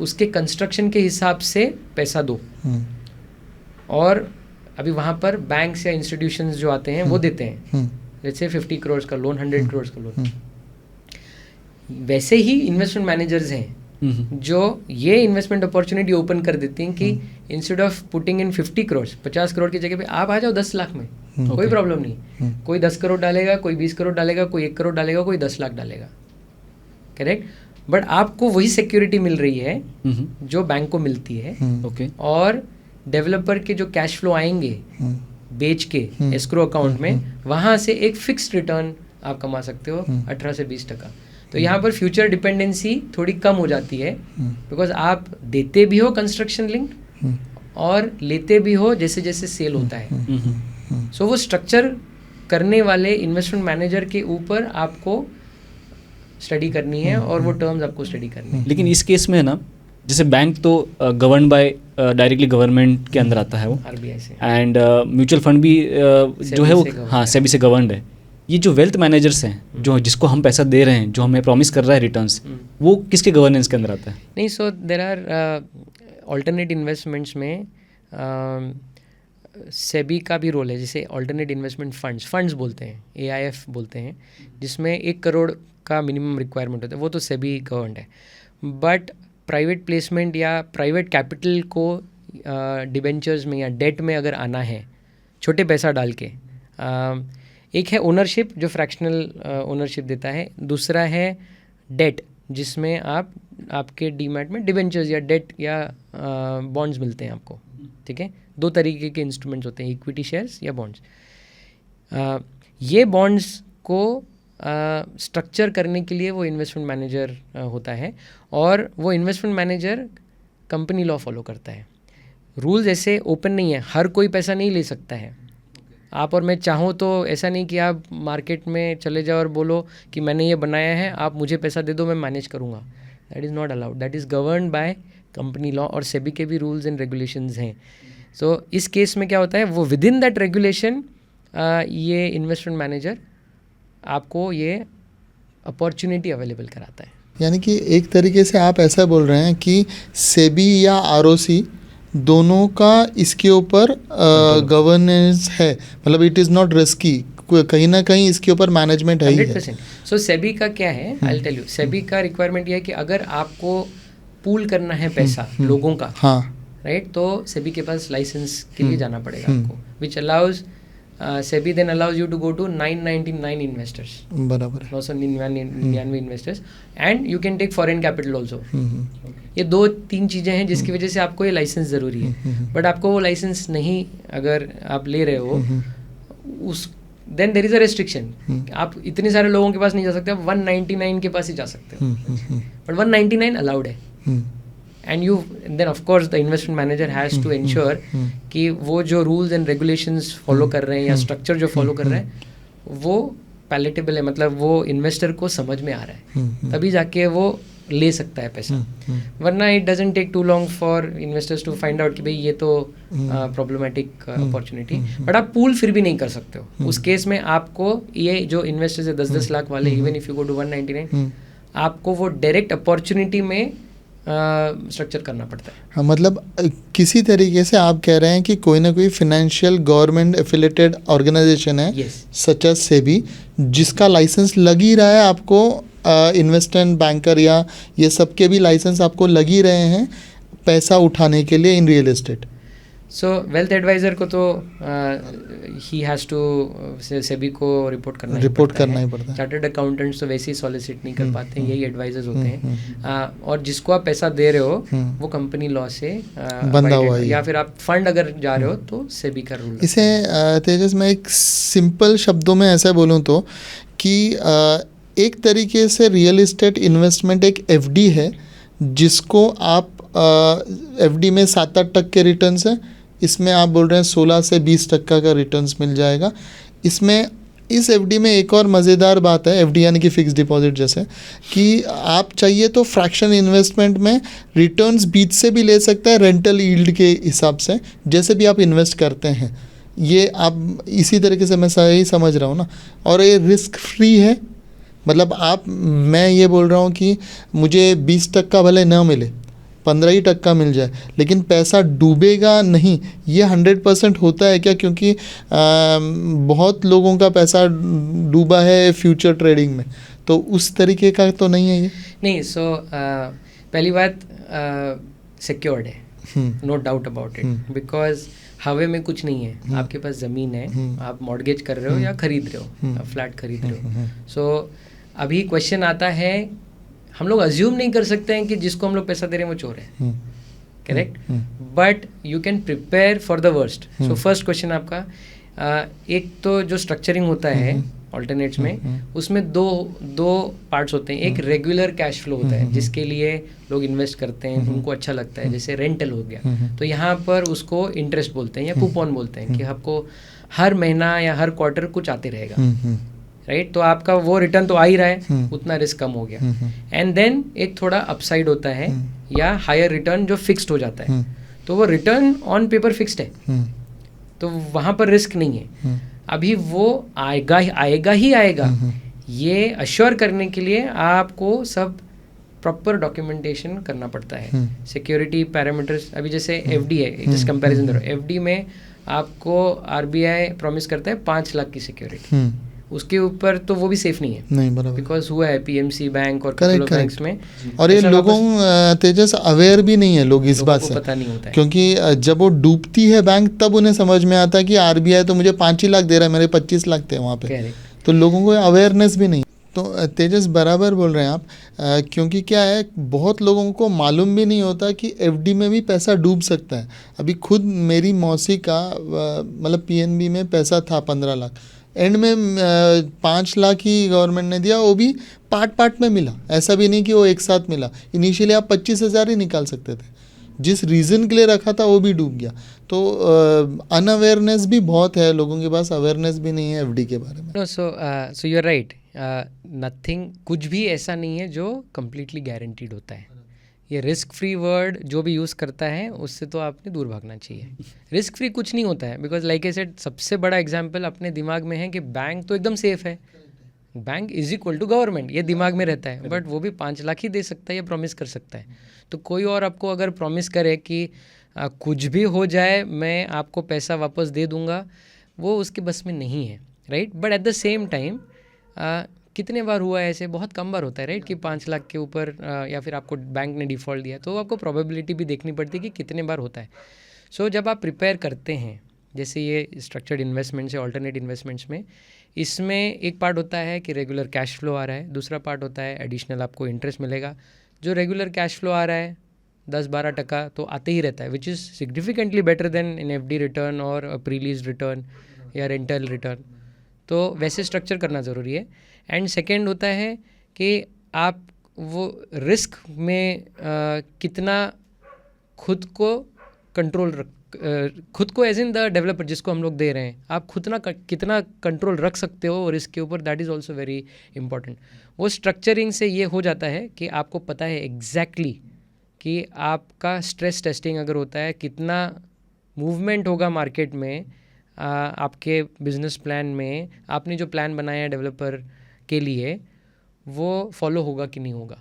S2: उसके कंस्ट्रक्शन के हिसाब से पैसा दो, और अभी वहाँ पर बैंक्स या इंस्टीट्यूशंस जो आते हैं वो देते हैं, जैसे 50 करोड़ का लोन, 100 करोड़ का लोन। वैसे ही इन्वेस्टमेंट मैनेजर्स हैं जो ये इन्वेस्टमेंट अपॉर्चुनिटी ओपन कर देती हैं कि instead of putting in 50 crore, 50 crore की जगह पे आप आ जाओ 10 लाख में, कोई प्रॉब्लम नहीं। कोई 10 करोड़ डालेगा, कोई 20 करोड़ डालेगा, कोई 1 करोड़ डालेगा, कोई 10 लाख डालेगा। करेक्ट। बट आपको वही सिक्योरिटी मिल रही है जो बैंक को मिलती है।
S1: ओके।
S2: और डेवलपर के जो कैश फ्लो आएंगे बेच के एस्क्रो अकाउंट में, वहाँ से एक फिक्स्ड रिटर्न आप कमा सकते हो 18 से 20%। तो यहाँ पर फ्यूचर डिपेंडेंसी थोड़ी कम हो जाती है, बिकॉज आप देते भी हो कंस्ट्रक्शन लिंक्ड और लेते भी हो जैसे जैसे सेल होता है। सो वो स्ट्रक्चर करने वाले इन्वेस्टमेंट मैनेजर के ऊपर आपको स्टडी करनी है और वो टर्म्स आपको स्टडी करनी है।
S1: लेकिन इस केस में ना, जैसे बैंक तो गवर्न बाय डायरेक्टली गवर्नमेंट के अंदर आता है वो,
S2: आरबीआई से,
S1: एंड म्यूचुअल फंड भी जो है वो हाँ सेबी से गवर्नड है। ये जो वेल्थ मैनेजर्स हैं, जो जिसको हम पैसा दे रहे हैं, जो हमें प्रॉमिस कर रहा है रिटर्न्स, वो किसके गवर्नेंस के अंदर आता है?
S2: नहीं, सो देर आर ऑल्टरनेट इन्वेस्टमेंट्स में सेबी का भी रोल है। जैसे ऑल्टरनेट इन्वेस्टमेंट फंड्स बोलते हैं, AIF बोलते हैं, जिसमें 1 करोड़ का मिनिमम रिक्वायरमेंट होता है, वो तो सेबी गवर्नड है। बट प्राइवेट प्लेसमेंट या प्राइवेट कैपिटल को डिबेंचर्स में या डेट में अगर आना है छोटे पैसा डाल के, एक है ओनरशिप जो फ्रैक्शनल ओनरशिप देता है, दूसरा है डेट जिसमें आपके डीमैट में डिबेंचर्स या डेट या बॉन्ड्स मिलते हैं आपको। ठीक है, 2 तरीके के इंस्ट्रूमेंट्स होते हैं, इक्विटी शेयर्स या बॉन्ड्स। ये बॉन्ड्स को स्ट्रक्चर करने के लिए वो इन्वेस्टमेंट मैनेजर होता है, और वो investment manager company law follow करता है। रूल्स ऐसे ओपन नहीं है, हर कोई पैसा नहीं ले सकता है। आप और मैं चाहूँ तो ऐसा नहीं कि आप मार्केट में चले जाओ और बोलो कि मैंने ये बनाया है, आप मुझे पैसा दे दो, मैं मैनेज करूँगा। That is not allowed, that is governed by company law, और सेबी के भी रूल्स एंड रेगुलेशंस हैं। सो इस केस में क्या होता है, वो विद इन दैट रेगुलेशन ये इन्वेस्टमेंट मैनेजर आपको ये अपॉर्चुनिटी अवेलेबल कराता है।
S3: यानी कि एक तरीके से आप ऐसा बोल रहे हैं कि सेबी या आरओसी दोनों का इसके ऊपर गवर्नेंस है, मतलब इट इज़ नॉट रिस्की, कहीं ना कहीं इसके ऊपर मैनेजमेंट है ही है।
S2: 100%। सो सेबी का क्या है, I will tell you. SEBI का रिक्वायरमेंट ये है कि अगर आपको पूल करना है पैसा लोगों का,
S3: हाँ
S2: राइट, तो सेबी के पास लाइसेंस के लिए जाना पड़ेगा आपको, which allows SEBI then allows you to go to 999 investors,
S3: बराबर है।
S2: 999 investors, and you can take foreign capital also. ये 2-3 चीज़ें हैं जिसकी वजह से आपको ये लाइसेंस ज़रूरी है। बट आपको वो लाइसेंस नहीं अगर आप ले रहे हो, उस then there is a restriction, आप इतने सारे लोगों के पास नहीं जा सकते, आप 199 के पास ही जा सकते हो। बट 199 अलाउड है, and you then of course the investment manager has to ensure कि वो जो रूल्स एंड रेगुलेशंस फॉलो कर रहे हैं या स्ट्रक्चर जो फॉलो कर रहे हैं वो पैलेटेबल है, मतलब वो इन्वेस्टर को समझ में आ रहा है, तभी जाके वो ले सकता है पैसा। वरना it doesn't take too long for investors to find out कि भाई ये तो प्रॉब्लमेटिक अपॉर्चुनिटी। बट आप पूल फिर भी नहीं कर सकते हो उस केस में। आपको ये जो इन्वेस्टर्स है 10-10 लाख वाले, even if you go to 199, आपको वो डायरेक्ट अपॉर्चुनिटी में स्ट्रक्चर करना पड़ता है।
S3: हाँ, मतलब किसी तरीके से आप कह रहे हैं कि कोई ना कोई फिनेंशियल गवर्नमेंट एफिलेटेड ऑर्गेनाइजेशन है, सच एज सेबी, जिसका लाइसेंस लग ही रहा है आपको, इन्वेस्टमेंट बैंकर या ये सब के भी लाइसेंस आपको लग ही रहे हैं पैसा उठाने के लिए in real estate.
S2: So wealth adviser को तो ही हैज़ टू सेबी को रिपोर्ट करना ही पड़ता है। चार्टर्ड अकाउंटेंट्स तो वैसे ही सॉलिसिट नहीं कर पाते हैं, यही एडवाइजर्स होते हैं। और जिसको आप पैसा दे रहे हो वो कंपनी लॉ से
S3: बंधा हुआ है,
S2: या फिर आप फंड अगर जा रहे हो तो सेबी का रूल।
S3: इसे तेजस मैं एक सिंपल शब्दों में ऐसा बोलूँ तो कि एक तरीके से रियल एस्टेट इन्वेस्टमेंट एक FD है, जिसको आप FD में 7-8% के रिटर्न्स है, इसमें आप बोल रहे हैं 16 से 20% का रिटर्न्स मिल जाएगा। इसमें इस FD में एक और मज़ेदार बात है, FD यानी कि फिक्स डिपॉजिट जैसे, कि आप चाहिए तो फ्रैक्शन इन्वेस्टमेंट में रिटर्न्स बीच से भी ले सकते हैं, रेंटल यील्ड के हिसाब से, जैसे भी आप इन्वेस्ट करते हैं। ये आप इसी तरीके से मैं सही समझ रहा हूँ ना, और ये रिस्क फ्री है। मतलब मैं ये बोल रहा हूँ कि मुझे 20% भले न मिले, 15% मिल जाए, लेकिन पैसा डूबेगा नहीं, ये 100% होता है क्या? क्योंकि बहुत लोगों का पैसा डूबा है फ्यूचर ट्रेडिंग में, तो उस तरीके का तो नहीं है ये?
S2: नहीं, सो पहली बात सिक्योर्ड है, no doubt about it, because हवे में कुछ नहीं है। आपके पास ज़मीन है, आप मॉर्गेज कर रहे हो या खरीद रहे हो, आप फ्लैट खरीद रहे हो। सो अभी क्वेश्चन आता है, हम लोग अज्यूम नहीं कर सकते हैं कि जिसको हम लोग पैसा दे रहे हैं वो चोर है, correct, but you can prepare for the worst. So first question आपका, एक तो जो स्ट्रक्चरिंग होता है ऑल्टरनेट्स में, उसमें दो पार्ट्स होते हैं. एक रेगुलर कैश फ्लो होता है जिसके लिए लोग इन्वेस्ट करते हैं, उनको अच्छा लगता है, जैसे रेंटल हो गया, तो यहाँ पर उसको इंटरेस्ट बोलते हैं या कूपन बोलते हैं कि आपको हर महीना या हर क्वार्टर कुछ आते रहेगा, राइट. तो आपका वो रिटर्न तो आ ही रहा है, उतना रिस्क कम हो गया. एंड देन एक थोड़ा अपसाइड होता है या हायर रिटर्न जो फिक्स्ड हो जाता है. तो वो रिटर्न ऑन पेपर फिक्स्ड है, तो वहाँ पर रिस्क नहीं है. अभी वो आएगा ही आएगा. ये अश्योर करने के लिए आपको सब प्रॉपर डॉक्यूमेंटेशन करना पड़ता है. सिक्योरिटी पैरामीटर्स, अभी जैसे एफडी है, जस्ट कंपैरिजन करो. एफडी में आपको आरबीआई प्रॉमिस करता है 5 लाख की सिक्योरिटी, उसके ऊपर तो वो भी सेफ नहीं है,
S3: नहीं बराबर,
S2: बिकॉज हुआ है पीएमसी बैंक और बैंक्स में.
S3: और ये लोगों तेजस अवेयर भी नहीं है लोग इस बात से,
S2: पता नहीं होता है,
S3: क्योंकि जब वो डूबती है बैंक तब उन्हें समझ में आता है कि आरबीआई तो मुझे 5 ही लाख दे रहा है, मेरे 25 लाख थे वहाँ पे. तो लोगों को अवेयरनेस भी नहीं. तो तेजस बराबर बोल रहे हैं आप, क्योंकि क्या है, बहुत लोगों को मालूम भी नहीं होता कि एफडी में भी पैसा डूब सकता है. अभी खुद मेरी मौसी का मतलब पीएनबी में पैसा था 15 लाख, एंड में 5 लाख ही गवर्नमेंट ने दिया, वो भी पार्ट में मिला, ऐसा भी नहीं कि वो एक साथ मिला. इनिशियली आप 25,000 ही निकाल सकते थे, जिस रीज़न के लिए रखा था वो भी डूब गया. तो अनअवेयरनेस भी बहुत है, लोगों के पास अवेयरनेस भी नहीं है एफडी के बारे में.
S2: So you are right. Nothing, कुछ भी ऐसा नहीं है जो कम्प्लीटली गारंटीड होता है. ये रिस्क फ्री वर्ड जो भी यूज़ करता है उससे तो आपने दूर भागना चाहिए. रिस्क फ्री कुछ नहीं होता है, बिकॉज लाइक आई सेड, सबसे बड़ा एग्जांपल अपने दिमाग में है कि बैंक तो एकदम सेफ है, bank is equal to government, ये दिमाग में रहता है. बट वो भी 5 लाख ही दे सकता है या प्रॉमिस कर सकता है. तो कोई और आपको अगर प्रॉमिस करे कि कुछ भी हो जाए मैं आपको पैसा वापस दे दूंगा, वो उसके बस में नहीं है, right. But at the same time कितने बार हुआ है ऐसे, बहुत कम बार होता है, राइट, कि 5 लाख के ऊपर या फिर आपको बैंक ने डिफ़ॉल्ट दिया, तो आपको प्रोबेबिलिटी भी देखनी पड़ती है कि कितने बार होता है. सो जब आप प्रिपेयर करते हैं, जैसे ये स्ट्रक्चर्ड इन्वेस्टमेंट्स या अल्टरनेट इन्वेस्टमेंट्स में, इसमें एक पार्ट होता है कि रेगुलर कैश फ्लो आ रहा है, दूसरा पार्ट होता है एडिशनल आपको इंटरेस्ट मिलेगा. जो रेगुलर कैश फ्लो आ रहा है 10-12% तो आते ही रहता है, which is significantly better then in FD return और प्रीलीज रिटर्न या रेंटल रिटर्न. तो वैसे स्ट्रक्चर करना ज़रूरी है. एंड सेकेंड होता है कि आप वो रिस्क में कितना खुद को कंट्रोल खुद को एज इन द डेवलपर जिसको हम लोग दे रहे हैं, आप कितना कंट्रोल रख सकते हो रिस्क के ऊपर, that is also very important. वो स्ट्रक्चरिंग से ये हो जाता है कि आपको पता है एग्जैक्टली कि आपका स्ट्रेस टेस्टिंग अगर होता है, कितना मूवमेंट होगा मार्केट में, आपके बिजनेस प्लान में आपने जो प्लान बनाया है डेवलपर के लिए, वो फॉलो होगा कि नहीं होगा.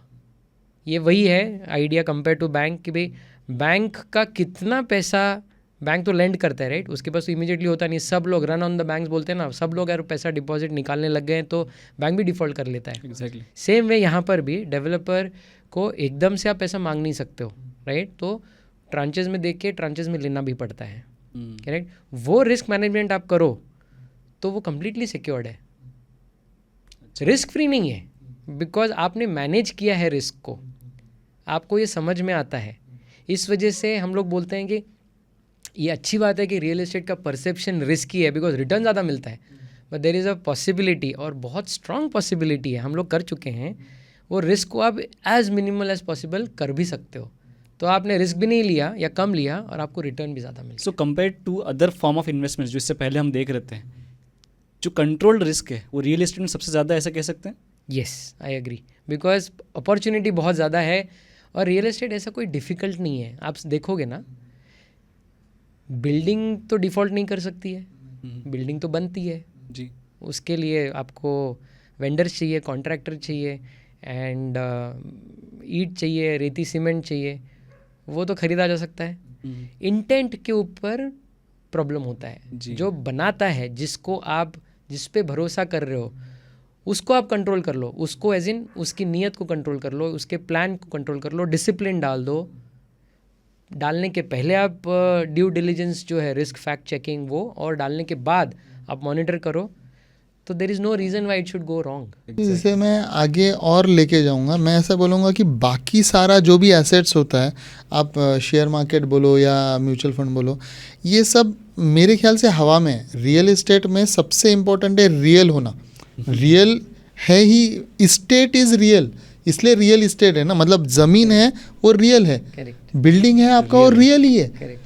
S2: ये वही है आइडिया कंपेयर टू बैंक कि भाई बैंक का कितना पैसा, बैंक तो लेंड करता है, राइट, उसके पास तो इमीडिएटली होता नहीं. सब लोग रन ऑन द बैंक्स बोलते हैं ना, सब लोग अगर पैसा डिपॉजिट निकालने लग गए हैं तो बैंक भी डिफ़ॉल्ट कर लेता है.
S1: एग्जैक्टली
S2: सेम वे यहाँ पर भी डेवलपर को एकदम से आप पैसा मांग नहीं सकते हो, राइट. तो ट्रांचेज में देख के ट्रांचेज में लेना भी पड़ता है, करेक्ट. वो रिस्क मैनेजमेंट आप करो तो वो कम्प्लीटली सिक्योर्ड है, रिस्क फ्री नहीं है, बिकॉज आपने मैनेज किया है रिस्क को, आपको ये समझ में आता है. इस वजह से हम लोग बोलते हैं कि ये अच्छी बात है कि रियल एस्टेट का परसेप्शन रिस्की है, बिकॉज रिटर्न ज़्यादा मिलता है. But there is a possibility, और बहुत स्ट्रॉन्ग पॉसिबिलिटी है, हम लोग कर चुके हैं, वो रिस्क को आप एज मिनिमल एज पॉसिबल कर भी सकते हो. तो आपने रिस्क भी नहीं लिया या कम लिया और आपको रिटर्न भी ज़्यादा मिला.
S1: So compare to other form of investments जो इससे पहले हम देख रहे थे, जो कंट्रोल्ड रिस्क है वो रियल एस्टेट में सबसे ज़्यादा, ऐसा कह सकते हैं.
S2: Yes, I agree, because opportunity बहुत ज़्यादा है और रियल एस्टेट ऐसा कोई डिफ़िकल्ट नहीं है. आप देखोगे ना, बिल्डिंग तो डिफ़ॉल्ट नहीं कर सकती है, बिल्डिंग तो बनती है
S1: जी.
S2: उसके लिए आपको वेंडर्स चाहिए, कॉन्ट्रैक्टर चाहिए, एंड ईंट चाहिए, रेती सीमेंट चाहिए, वो तो ख़रीदा जा सकता है. इंटेंट के ऊपर प्रॉब्लम होता है. जो बनाता है, जिस पे भरोसा कर रहे हो, उसको आप कंट्रोल कर लो, उसको एज इन उसकी नीयत को कंट्रोल कर लो, उसके प्लान को कंट्रोल कर लो, डिसिप्लिन डाल दो. डालने के पहले आप ड्यू डिलिजेंस जो है, रिस्क फैक्ट चेकिंग, वो, और डालने के बाद आप मॉनिटर करो. तो there is no reason why it should go wrong.
S3: इसे मैं आगे और लेके जाऊंगा. मैं ऐसा बोलूँगा कि बाकी सारा जो भी एसेट्स होता है, आप शेयर मार्केट बोलो या म्यूचुअल फंड बोलो, ये सब मेरे ख्याल से हवा में है. रियल एस्टेट में सबसे इम्पोर्टेंट है रियल होना. रियल है ही, इस्टेट इज़ रियल, इसलिए रियल इस्टेट है ना. मतलब ज़मीन है वो रियल है,
S2: करेक्ट.
S3: बिल्डिंग है आपका वो रियल ही है.
S2: करेक्ट.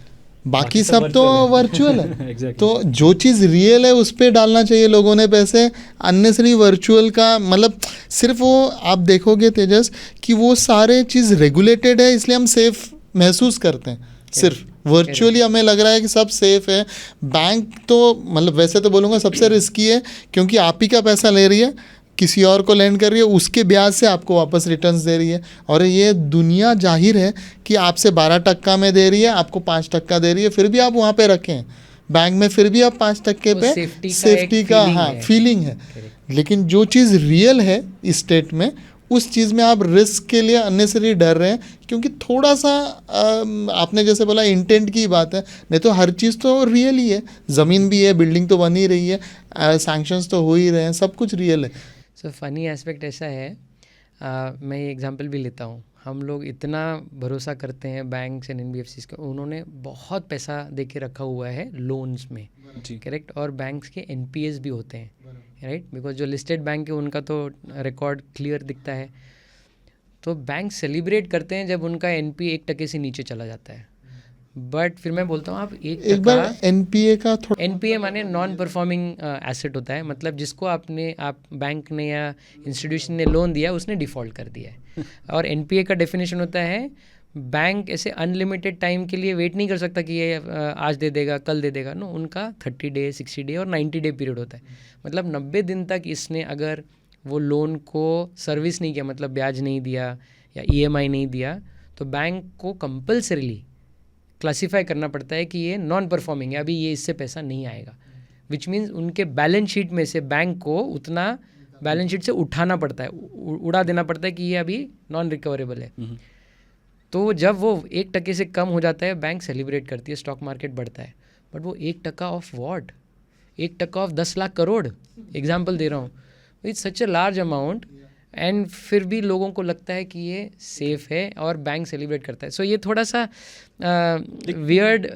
S3: बाकी सब तो वर्चुअल है.
S1: Exactly.
S3: तो जो चीज़ रियल है उस पर डालना चाहिए लोगों ने पैसे. अननेसरी वर्चुअल का मतलब सिर्फ वो आप देखोगे तेजस कि वो सारे चीज़ रेगुलेटेड है, इसलिए हम सेफ महसूस करते हैं. सिर्फ वर्चुअली हमें लग रहा है कि सब सेफ है. बैंक तो मतलब वैसे तो बोलूँगा सबसे रिस्की है, क्योंकि आप ही का पैसा ले रही है, किसी और को लैंड कर रही है, उसके ब्याज से आपको वापस रिटर्न्स दे रही है. और ये दुनिया जाहिर है कि आपसे 12% में दे रही है, आपको 5% दे रही है, फिर भी आप वहाँ पे रखें बैंक में, फिर भी आप 5% पे सेफ्टी का हाँ फीलिंग है. लेकिन जो चीज़ रियल है स्टेट में, उस चीज़ में आप रिस्क के लिए अननेसरी डर रहे हैं, क्योंकि थोड़ा सा आपने जैसे बोला इंटेंट की बात है. नहीं तो हर चीज़ तो रियल ही है. ज़मीन भी है, बिल्डिंग तो बन ही रही है, सैंक्शंस तो हो ही रहे हैं, सब कुछ रियल है.
S2: सो फनी एस्पेक्ट ऐसा है, मैं ये एग्जांपल भी लेता हूँ. हम लोग इतना भरोसा करते हैं बैंक्स एंड एनबीएफसीज का, उन्होंने बहुत पैसा दे के रखा हुआ है लोन्स में, करेक्ट. और बैंक्स के एनपीएस भी होते हैं, राइट, बिकॉज जो लिस्टेड बैंक है उनका तो रिकॉर्ड क्लियर दिखता है. तो बैंक सेलिब्रेट करते हैं जब उनका एनपी 1% से नीचे चला जाता है. बट फिर मैं बोलता हूँ आप
S3: एक बार एनपीए का थोड़ा,
S2: एनपीए माने नॉन परफॉर्मिंग एसेट होता है. मतलब जिसको आप बैंक ने या इंस्टीट्यूशन ने लोन दिया, उसने डिफ़ॉल्ट कर दिया है. और एनपीए का डेफिनेशन होता है, बैंक ऐसे अनलिमिटेड टाइम के लिए वेट नहीं कर सकता कि ये आज दे देगा कल दे देगा. नो, उनका 30 डे 60 डे और 90 डे पीरियड होता है. मतलब 90 दिन तक इसने अगर वो लोन को सर्विस नहीं किया, मतलब ब्याज नहीं दिया या ईएमआई नहीं दिया, तो बैंक को कंपल्सरीली क्लासीफाई करना पड़ता है कि ये नॉन परफॉर्मिंग है, अभी ये इससे पैसा नहीं आएगा. विच मीन्स उनके बैलेंस शीट में से बैंक को उतना बैलेंस शीट से उठाना पड़ता है, उड़ा देना पड़ता है कि ये अभी नॉन रिकवरेबल है. तो जब वो 1% से कम हो जाता है, बैंक सेलिब्रेट करती है, स्टॉक मार्केट बढ़ता है. बट वो 1% of what, 1% of 10 lakh crore, example दे रहा हूँ. It's such a large amount, and फिर भी लोगों को लगता है कि ये सेफ है और बैंक सेलिब्रेट करता है. सो ये थोड़ा सा वियर्ड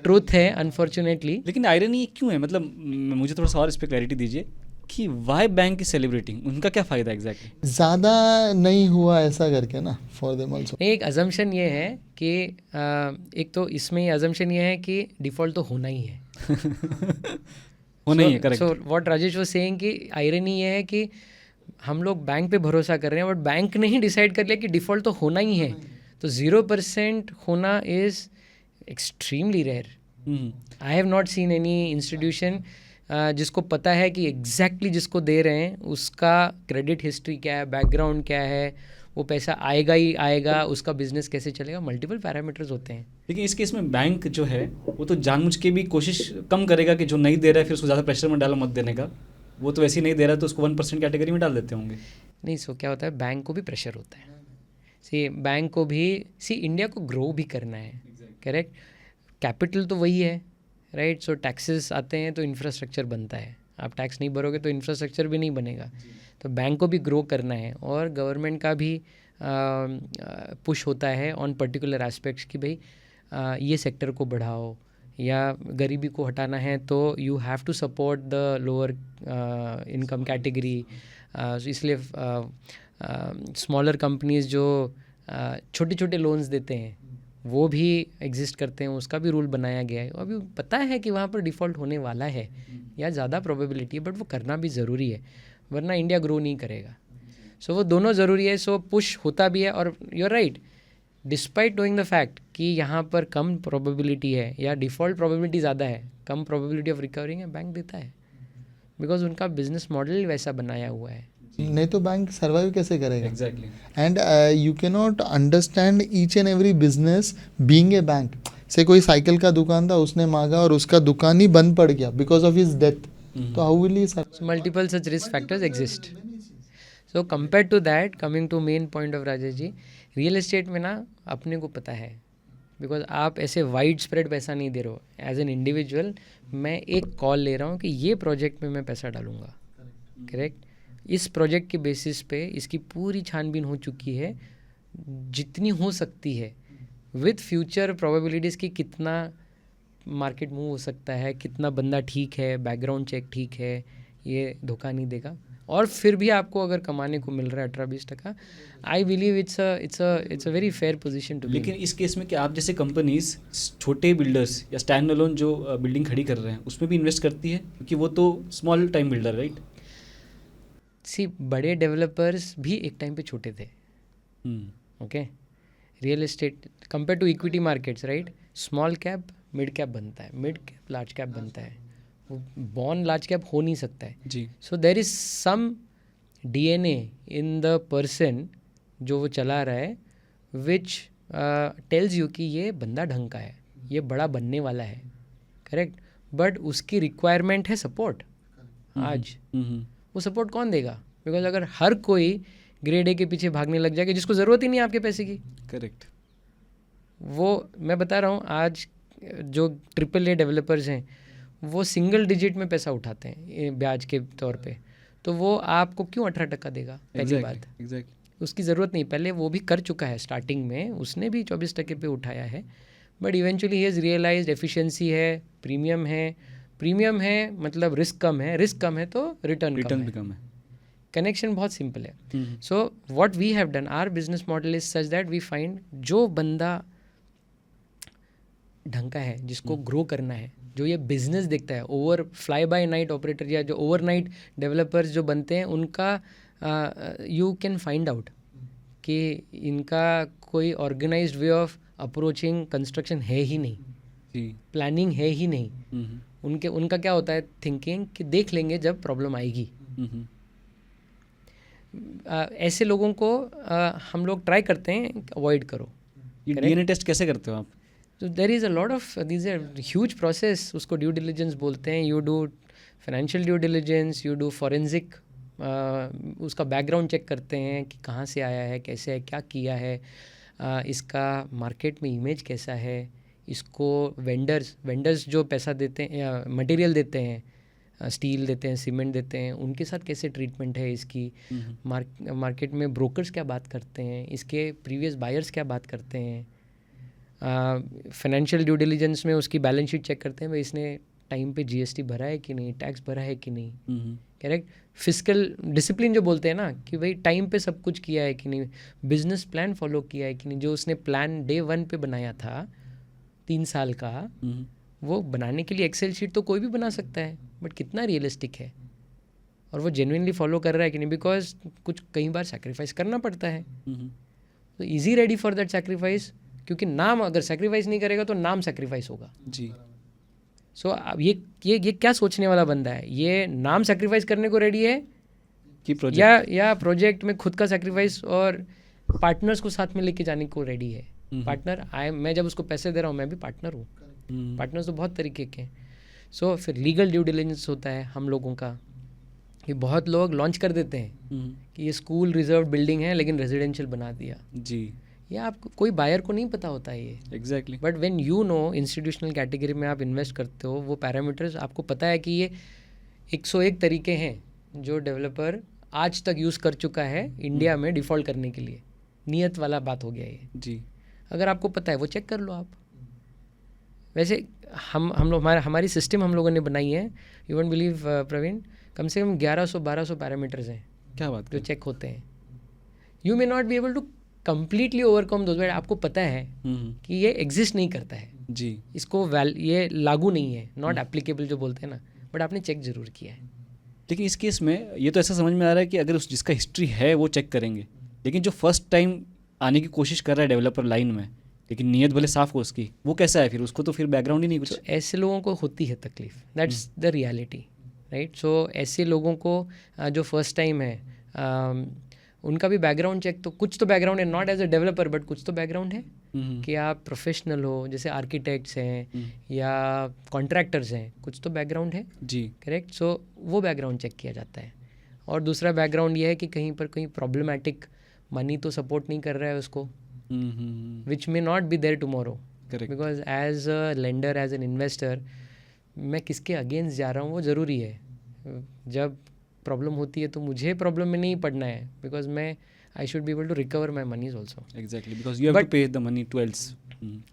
S2: ट्रूथ है अनफॉर्चुनेटली.
S1: लेकिन आयरनी ये क्यों है? मतलब मुझे थोड़ा सा और इस पर क्लैरिटी दीजिए कि वाई बैंक इज सेलिब्रेटिंग, उनका क्या फ़ायदा एग्जैक्टली?
S3: ज़्यादा नहीं हुआ ऐसा करके ना, फॉर देम ऑल्सो.
S2: एक अजम्पशन ये है कि एक तो इसमें अजम्पशन ये है कि डिफ़ॉल्ट तो होना ही है.
S1: होना ही है, correct.
S2: So what Rajesh was saying कि आयरनी ये है कि हम लोग बैंक पे भरोसा कर रहे हैं, बट बैंक ने ही डिसाइड कर लिया कि डिफ़ॉल्ट तो होना ही है. तो 0% होना is extremely rare. I have not seen any institution जिसको पता है कि एग्जैक्टली जिसको दे रहे हैं उसका क्रेडिट हिस्ट्री क्या है, बैकग्राउंड क्या है, वो पैसा आएगा ही आएगा, उसका बिजनेस कैसे चलेगा. मल्टीपल पैरामीटर्स होते हैं.
S1: लेकिन इस केस में बैंक जो है वो तो जानबूझ के भी कोशिश कम करेगा कि जो नहीं दे रहा है फिर उसको ज़्यादा प्रेशर में डालो मत देने का. वो तो वैसे ही नहीं दे रहा है तो उसको 1% कैटेगरी में डाल देते होंगे.
S2: नहीं, सो क्या होता है, बैंक को भी प्रेशर होता है. बैंक को भी इंडिया को ग्रो भी करना है, करेक्ट. कैपिटल तो वही है, राइट. सो टैक्सेस आते हैं तो इंफ्रास्ट्रक्चर बनता है. आप टैक्स नहीं भरोगे तो इंफ्रास्ट्रक्चर भी नहीं बनेगा. तो बैंक को भी ग्रो करना है, और गवर्नमेंट का भी पुश होता है ऑन पर्टिकुलर एस्पेक्ट्स कि भाई ये सेक्टर को बढ़ाओ, या गरीबी को हटाना है तो you have to support the lower income category. इसलिए स्मॉलर कंपनीज जो छोटे छोटे लोन्स देते हैं वो भी एग्जिस्ट करते हैं, उसका भी रूल बनाया गया है. अभी पता है कि वहाँ पर डिफ़ॉल्ट होने वाला है या ज़्यादा प्रोबेबिलिटी है, बट वो करना भी ज़रूरी है, वरना इंडिया ग्रो नहीं करेगा. सो वो दोनों ज़रूरी है. सो पुश होता भी है, और you are right, despite doing the fact कि यहाँ पर कम प्रोबेबिलिटी है या डिफ़ॉल्ट प्रोबेबिलिटी ज़्यादा है, कम प्रोबेबिलिटी ऑफ रिकवरिंग है, बैंक देता है, बिकॉज उनका बिजनेस मॉडल वैसा बनाया हुआ है.
S3: नहीं तो बैंक सर्वाइव कैसे करेगा?
S1: Exactly.
S3: And you can not understand each and every business being a bank. से कोई साइकिल का दुकान था, उसने मांगा और उसका दुकान ही बंद पड़ गया बिकॉज ऑफ हिज डेथ. तो how will he survive?
S2: Multiple such risk factors exist. So compare to that, coming to main point of Rajesh ji, real estate में ना अपने को पता है, बिकॉज आप ऐसे वाइड स्प्रेड पैसा नहीं दे रहे हो. एज एन इंडिविजुअल मैं एक कॉल ले रहा हूँ कि ये प्रोजेक्ट में मैं पैसा डालूंगा, करेक्ट। इस प्रोजेक्ट के बेसिस पे इसकी पूरी छानबीन हो चुकी है जितनी हो सकती है, विथ फ्यूचर प्रोबेबिलिटीज़ की कितना मार्केट मूव हो सकता है, कितना बंदा ठीक है, बैकग्राउंड चेक ठीक है, ये धोखा नहीं देगा, और फिर भी आपको अगर कमाने को मिल रहा है 18-20%, I believe it's a very fair position to be.
S1: लेकिन इस केस में क्या आप जैसे कंपनीज छोटे बिल्डर्स या स्टैंड अलोन जो बिल्डिंग खड़ी कर रहे हैं उसमें भी इन्वेस्ट करती है, क्योंकि वो तो small time builder, right?
S2: See, बड़े डेवलपर्स भी एक टाइम पे छोटे थे, ओके। Real estate compare to equity markets, right, small cap mid cap बनता है, मिड कैप लार्ज कैप बनता है, वो बॉर्न लार्ज कैप हो नहीं सकता है
S1: जी।
S2: So there is some DNA in the person जो वो चला रहा है, विच टेल्स यू कि ये बंदा ढंग का है, ये बड़ा बनने वाला है, करेक्ट। बट उसकी रिक्वायरमेंट है सपोर्ट। आज वो सपोर्ट कौन देगा? बिकॉज अगर हर कोई ग्रेड ए के पीछे भागने लग जाएगा जिसको ज़रूरत ही नहीं है आपके पैसे की,
S1: करेक्ट।
S2: वो मैं बता रहा हूँ, आज जो AAA डेवलपर्स हैं वो सिंगल डिजिट में पैसा उठाते हैं ब्याज के तौर पे, तो वो आपको क्यों 18% देगा? पहली बात,
S1: एग्जैक्टली।
S2: उसकी ज़रूरत नहीं। पहले वो भी कर चुका है, स्टार्टिंग में उसने भी 24% पे उठाया है, but eventually he has realized efficiency है, प्रीमियम है मतलब रिस्क कम है, रिस्क कम है तो रिटर्न
S1: भी कम है।
S2: कनेक्शन बहुत सिंपल है। So what we have done, our business model is such that we find जो बंदा ढंग का है, जिसको ग्रो करना है, जो ये बिजनेस देखता है, over fly bye night operator या जो ओवरनाइट डेवलपर्स जो बनते हैं, उनका यू कैन फाइंड आउट कि इनका कोई organized way of approaching construction है ही नहीं, प्लानिंग है ही नहीं। उनका क्या होता है थिंकिंग कि देख लेंगे जब प्रॉब्लम आएगी। ऐसे लोगों को हम लोग ट्राई करते हैं अवॉइड करो।
S1: ये DNA टेस्ट कैसे करते हो आप?
S2: तो there is a lot of these are huge process, उसको ड्यू डिलिजेंस बोलते हैं। You do financial due diligence, you do forensic, उसका बैकग्राउंड चेक करते हैं कि कहाँ से आया है, कैसे है, क्या किया है, इसका मार्केट में इमेज कैसा है, इसको वेंडर्स जो पैसा देते हैं या मटेरियल देते हैं, स्टील देते हैं, सीमेंट देते हैं, उनके साथ कैसे ट्रीटमेंट है इसकी, मार्केट में ब्रोकर्स क्या बात करते हैं, इसके प्रीवियस बायर्स क्या बात करते हैं, फाइनेंशियल ड्यू डिलिजेंस में उसकी बैलेंस शीट चेक करते हैं, भाई इसने टाइम पे GST भरा है कि नहीं, टैक्स भरा है कि नहीं, करेक्ट। फिजिकल डिसिप्लिन जो बोलते हैं ना कि भाई टाइम पे सब कुछ किया है कि नहीं, बिजनेस प्लान फॉलो किया है कि नहीं, जो उसने प्लान डे 1 पे बनाया था 3 साल का, वो बनाने के लिए एक्सेल शीट तो कोई भी बना सकता है, बट कितना रियलिस्टिक है और वो जेन्युइनली फॉलो कर रहा है कि नहीं, बिकॉज कुछ कई बार सैक्रिफाइस करना पड़ता है। तो easy ready for that sacrifice, क्योंकि नाम अगर सैक्रिफाइस नहीं करेगा तो नाम सैक्रिफाइस होगा
S1: जी।
S2: सो अब ये क्या सोचने वाला बंदा है, ये नाम सैक्रिफाइस करने को रेडी है
S1: कि प्रोजेक्ट
S2: या प्रोजेक्ट में खुद का सैक्रिफाइस और पार्टनर्स को साथ में लेके जाने को रेडी है। पार्टनर मैं जब उसको पैसे दे रहा हूँ मैं भी पार्टनर हूँ। पार्टनर्स तो बहुत तरीके के हैं। सो फिर लीगल ड्यू डिलिजेंस होता है हम लोगों का, कि बहुत लोग लॉन्च कर देते हैं कि ये स्कूल रिजर्व बिल्डिंग है लेकिन रेजिडेंशियल बना दिया
S1: जी,
S2: या आपको कोई बायर को नहीं पता होता है ये।
S1: Exactly.
S2: But when you know institutional category में आप इन्वेस्ट करते हो, वो पैरामीटर्स आपको पता है कि ये 101 तरीके हैं जो डेवलपर आज तक यूज़ कर चुका है इंडिया में डिफ़ॉल्ट करने के लिए। नियत वाला बात हो गया ये
S1: जी।
S2: अगर आपको पता है वो चेक कर लो आप। वैसे हम लोग हमारी सिस्टम हम लोगों ने बनाई है, यू वोंट बिलीव प्रवीण, कम से कम 1100-1200 पैरामीटर्स हैं
S1: क्या बात
S2: जो चेक होते हैं। You may not be able to completely overcome those, but आपको पता है कि ये एग्जिस्ट नहीं करता है
S1: जी,
S2: इसको ये लागू नहीं है, नॉट एप्लीकेबल जो बोलते हैं ना, बट आपने चेक ज़रूर किया है।
S1: लेकिन इस केस में ये तो ऐसा समझ में आ रहा है कि अगर उस जिसका हिस्ट्री है वो चेक करेंगे, लेकिन जो फर्स्ट टाइम आने की कोशिश कर रहा है डेवलपर लाइन में, लेकिन नीयत भले साफ हो उसकी, वो कैसा है फिर? उसको तो फिर बैकग्राउंड ही नहीं कुछ।
S2: तो ऐसे लोगों को होती है तकलीफ, दैट्स द रियलिटी, राइट। सो ऐसे लोगों को जो फर्स्ट टाइम है उनका भी बैकग्राउंड चेक, तो कुछ तो बैकग्राउंड है, not as a developer but कुछ तो बैकग्राउंड है कि आप प्रोफेशनल हो, जैसे आर्किटेक्ट्स हैं या कॉन्ट्रैक्टर्स हैं, कुछ तो बैकग्राउंड है
S1: जी,
S2: करेक्ट। सो वो बैकग्राउंड चेक किया जाता है। और दूसरा बैकग्राउंड ये है कि कहीं पर कोई प्रॉब्लमैटिक मनी तो सपोर्ट नहीं कर रहा है उसको, which may not be there tomorrow, because as a lender, as an investor, मैं किसके अगेंस्ट जा रहा हूँ वो ज़रूरी है। जब प्रॉब्लम होती है तो मुझे प्रॉब्लम में नहीं पड़ना है, बिकॉज मैं I should be able to recover my moneys also.
S1: Exactly, because you have to
S2: But-
S1: pay the money to else.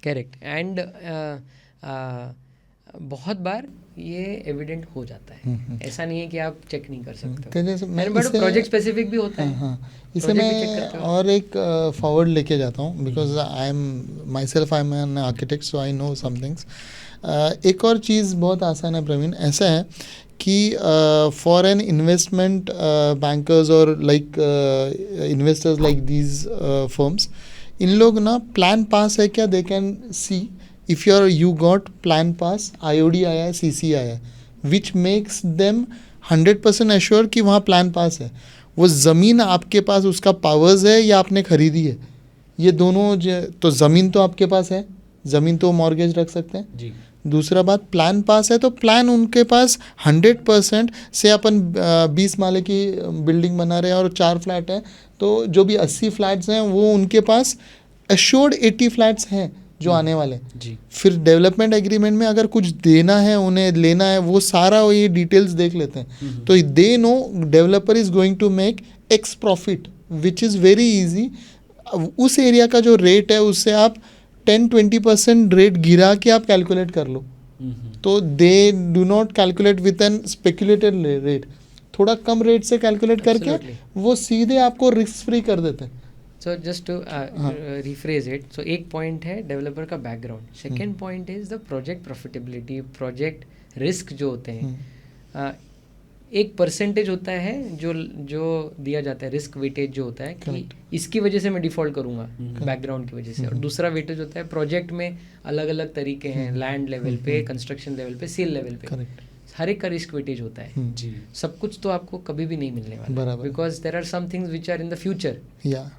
S2: Correct. And बहुत बार ये एविडेंट हो जाता है, ऐसा नहीं है कि आप चेक नहीं कर सकते
S3: जैसे मैं
S2: हो. बट
S3: इसे-
S2: प्रोजेक्ट स्पेसिफिक भी होता है.
S3: हाँ, इसे
S2: Project भी check
S3: मैं
S2: करते हो?
S3: और एक फॉरवर्ड लेके जाता हूँ, because I am myself I am an architect, so I know some things. एक और चीज़ बहुत आसान है प्रवीण, ऐसा है कि फॉर एन इन्वेस्टमेंट बैंकर्स और like investors like these firms, इन लोग ना प्लान पास है क्या, they can see if you got plan pass, IOD आया है, CC आया है, विच मेक्स देम 100% एश्योर कि वहाँ प्लान पास है. वो ज़मीन आपके पास उसका पावर्स है या आपने खरीदी है, ये दोनों तो ज़मीन तो आपके पास है, ज़मीन तो मॉर्गेज रख सकते हैं.
S1: जी.
S3: दूसरा बात, प्लान पास है तो प्लान उनके पास 100% से अपन 20 माले की बिल्डिंग बना रहे हैं और 4 फ्लैट हैं, तो जो भी 80 फ्लैट्स हैं वो उनके पास एश्योर्ड 80 फ्लैट्स हैं जो आने वाले हैं.
S1: जी.
S3: फिर डेवलपमेंट एग्रीमेंट में अगर कुछ देना है उन्हें, लेना है, वो सारा ये डिटेल्स देख लेते हैं. तो they know developer is going to make X profit which is very easy. उस एरिया का जो रेट है उससे आप 10-20% रेट गिरा के आप कैलकुलेट कर लो. तो they do not calculate with an speculated rate, थोड़ा कम रेट से कैलकुलेट करके
S2: Absolutely.
S3: वो सीधे आपको रिस्क फ्री कर देते हैं.
S2: So just to rephrase it, so एक पॉइंट है डेवलपर का background, second point is the project profitability, project risk जो होते हैं. एक परसेंटेज होता है जो दिया जाता है, रिस्क वेटेज जो होता है कि
S3: Correct.
S2: इसकी वजह से मैं डिफॉल्ट करूंगा बैकग्राउंड की वजह से, और दूसरा वेटेज होता है प्रोजेक्ट में अलग अलग तरीके हैं, लैंड लेवल पे, कंस्ट्रक्शन लेवल पे, सेल लेवल पे,
S3: करेक्ट.
S2: हर एक का रिस्क वेटेज होता है.
S1: जी.
S2: सब कुछ तो आपको कभी भी नहीं मिलने वाला,
S3: बराबर.
S2: Because there are some things which are in the future.
S3: या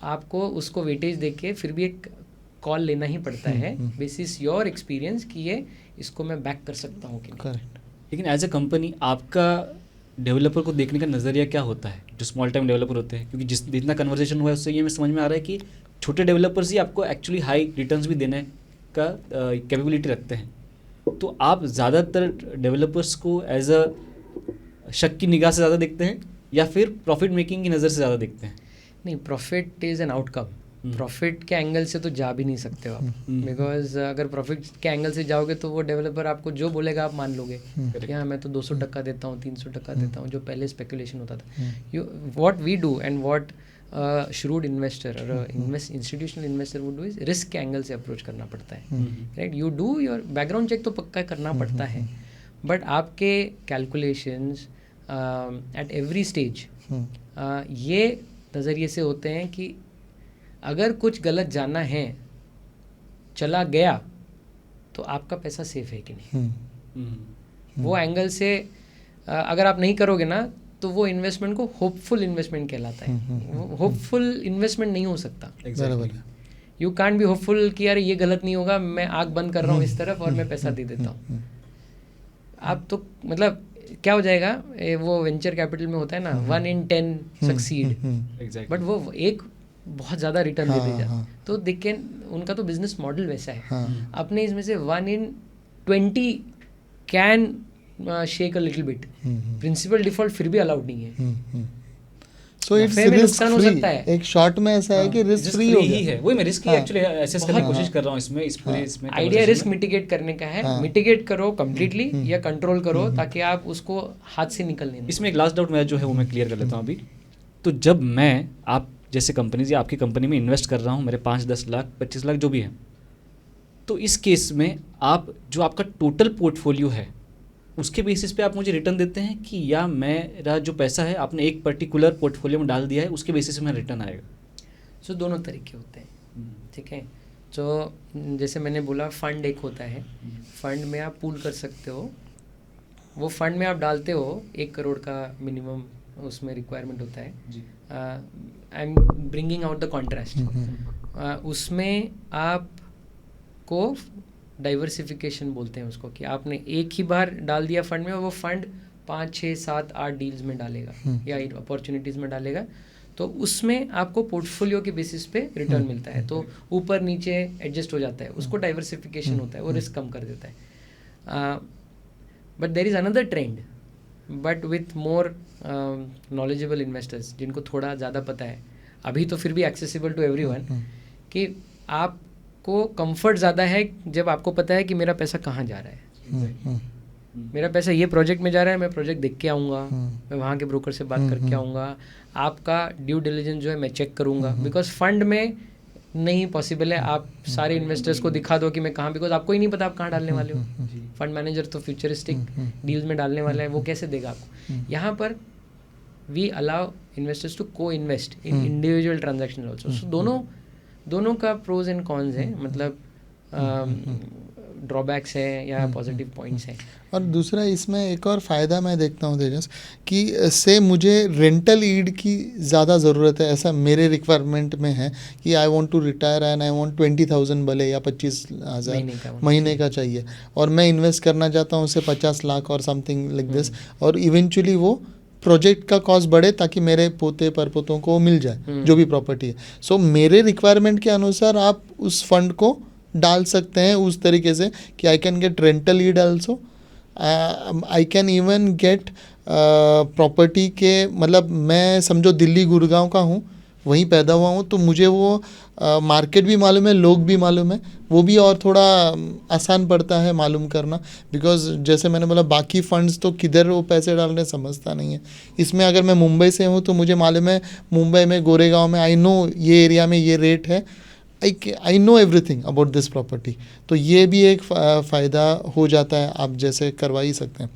S2: आपको उसको वेटेज देके फिर भी एक कॉल लेना ही पड़ता है बेसिस योर एक्सपीरियंस कि ये इसको मैं बैक कर सकता हूँ कि नहीं.
S3: करेक्ट.
S1: लेकिन एज अ कंपनी आपका डेवलपर को देखने का नज़रिया क्या होता है, जो स्मॉल टाइम डेवलपर होते हैं? क्योंकि जितना कन्वर्सेशन हुआ है उससे ये मैं समझ में आ रहा है कि छोटे डेवलपर्स ही आपको एक्चुअली हाई रिटर्न्स भी देने का कैपेबिलिटी रखते हैं. तो आप ज़्यादातर डेवलपर्स को एज अ शक की निगाह से ज़्यादा देखते हैं या फिर प्रॉफिट मेकिंग की नज़र से ज़्यादा देखते हैं?
S2: नहीं, profit is an outcome. Profit के एंगल से तो जा भी नहीं सकते हो आप, बिकॉज अगर प्रॉफिट के एंगल से जाओगे तो वो डेवलपर आपको जो बोलेगा आप मान लोगे कि हाँ मैं तो 200% देता हूँ, 300% देता हूँ, जो पहले स्पेकुलेशन होता था. You what we do and what shrewd investor or institutional investor would do is risk के एंगल से अप्रोच करना पड़ता है. Right, you do your background check तो पक्का करना पड़ता है, बट आपके कैलकुलेशंस एट एवरी स्टेज ये नज़रिए से होते हैं कि अगर कुछ गलत जाना है, चला गया, तो आपका पैसा सेफ है कि नहीं. वो एंगल से अगर आप नहीं करोगे ना तो वो इन्वेस्टमेंट को होपफुल इन्वेस्टमेंट कहलाता है. होपफुल इन्वेस्टमेंट नहीं हो सकता.
S3: बराबर.
S2: यू कांट बी होपफुल कि यार ये गलत नहीं होगा, मैं आग बंद कर रहा हूँ इस तरफ और मैं पैसा दे देता हूँ. आप तो मतलब क्या हो जाएगा, वो वेंचर कैपिटल में होता है ना, 1 in 10 सक्सीड,
S1: एग्जैक्टली.
S2: बट वो एक बहुत ज़्यादा रिटर्न दे देगा. तो दे कैन, उनका तो बिजनेस मॉडल वैसा है. अपने इसमें से 1 in 20 can shake a little bit. Principal default फिर भी अलाउड नहीं है.
S3: सो इट्स
S2: नफे में
S3: रिस्क
S2: नुकसान हो
S3: फ्री.
S2: सकता है.
S3: एक शॉर्ट में ऐसा है कि रिस्क फ्री हो
S1: ही
S3: गया.
S1: है, वही मैं रिस्क ही एक्चुअली एसेस करने की कोशिश कर रहा हूँ इसमें, इस पूरे इसमें
S2: आइडिया रिस्क मिटिगेट करने का है. मिटिगेट करो कम्प्लीटली या कंट्रोल करो ताकि आप उसको हाथ से निकलने दें.
S1: इसमें एक लास्ट डाउट मेरा जो है वो मैं क्लियर कर लेता हूँ अभी. तो जब मैं आप जैसे कंपनीज या आपकी कंपनी में इन्वेस्ट कर रहा हूँ, मेरे 5-10 लाख 25 लाख जो भी है, तो इस केस में आप जो आपका टोटल पोर्टफोलियो है उसके बेसिस पे आप मुझे रिटर्न देते हैं कि या मेरा जो पैसा है आपने एक पर्टिकुलर पोर्टफोलियो में डाल दिया है उसके बेसिस पे मेरा रिटर्न आएगा?
S2: सो दोनों तरीके होते हैं. ठीक है, तो जैसे मैंने बोला फंड एक होता है. फंड में आप पूल कर सकते हो. वो फंड में आप डालते हो 1 करोड़ का मिनिमम उसमें रिक्वायरमेंट होता है. I am bringing out the contrast. उसमें आपको डाइवर्सिफिकेशन बोलते हैं उसको, कि आपने एक ही बार डाल दिया फंड में और वो फंड 5, 6, 7, 8 डील्स में डालेगा या अपॉर्चुनिटीज़ में डालेगा. तो उसमें आपको पोर्टफोलियो के बेसिस पे रिटर्न मिलता है. तो ऊपर नीचे एडजस्ट हो जाता है, उसको डाइवर्सिफिकेशन होता है, वो रिस्क कम कर देता है. But there is another trend but with more knowledgeable investors जिनको थोड़ा ज़्यादा पता है, अभी तो फिर भी एक्सेसिबल टू एवरीवन, कि आपको कंफर्ट ज़्यादा है जब आपको पता है कि मेरा पैसा कहाँ जा रहा है। मेरा पैसा ये प्रोजेक्ट में जा रहा है, मैं प्रोजेक्ट देख के आऊँगा, मैं वहाँ के ब्रोकर से बात करके आऊँगा, आपका ड्यू डिलिजेंस जो है मैं चेक करूँगा, बिकॉज फंड में नहीं पॉसिबल है आप सारे इन्वेस्टर्स को दिखा दो कि मैं कहाँ, बिकॉज आपको ही नहीं पता आप कहाँ डालने वाले हो। फंड मैनेजर तो फ्यूचरिस्टिक डील्स में डालने वाला है, वो कैसे देगा आपको। यहाँ पर वी अलाउ इन्वेस्टर्स टू को invest in individual transaction also. So दोनों का प्रोज एंड कॉन्स है, मतलब ड्रॉबैक्स हैं या पॉजिटिव पॉइंट्स हैं।
S3: और दूसरा इसमें एक और फ़ायदा मैं देखता हूँ तेजस, कि से मुझे रेंटल ईड की ज़्यादा ज़रूरत है, ऐसा मेरे रिक्वायरमेंट में है कि I want to retire and I want 20,000 भले या 25,000 महीने का चाहिए, और मैं इन्वेस्ट करना चाहता हूँ उसे 50 लाख और समथिंग लाइक दिस, और इवेंचुअली वो प्रोजेक्ट का कॉस्ट बढ़े ताकि मेरे पोते परपोतों को मिल जाए जो भी प्रॉपर्टी है। सो मेरे रिक्वायरमेंट के अनुसार आप उस फंड को डाल सकते हैं उस तरीके से कि I can get rental yield also, I can even get property के, मतलब मैं समझो दिल्ली गुड़गांव का हूँ, वहीं पैदा हुआ हूँ, तो मुझे वो मार्केट भी मालूम है, लोग भी मालूम है, वो भी और थोड़ा आसान पड़ता है मालूम करना, बिकॉज जैसे मैंने बोला बाकी फंड्स तो किधर वो पैसे डालने समझता नहीं है। इसमें अगर मैं मुंबई से हूँ तो मुझे मालूम है मुंबई में गोरेगांव में आई नो ये एरिया में ये रेट है, I know everything about this property, तो ये भी एक फ़ायदा हो जाता है, आप जैसे करवा ही सकते हैं।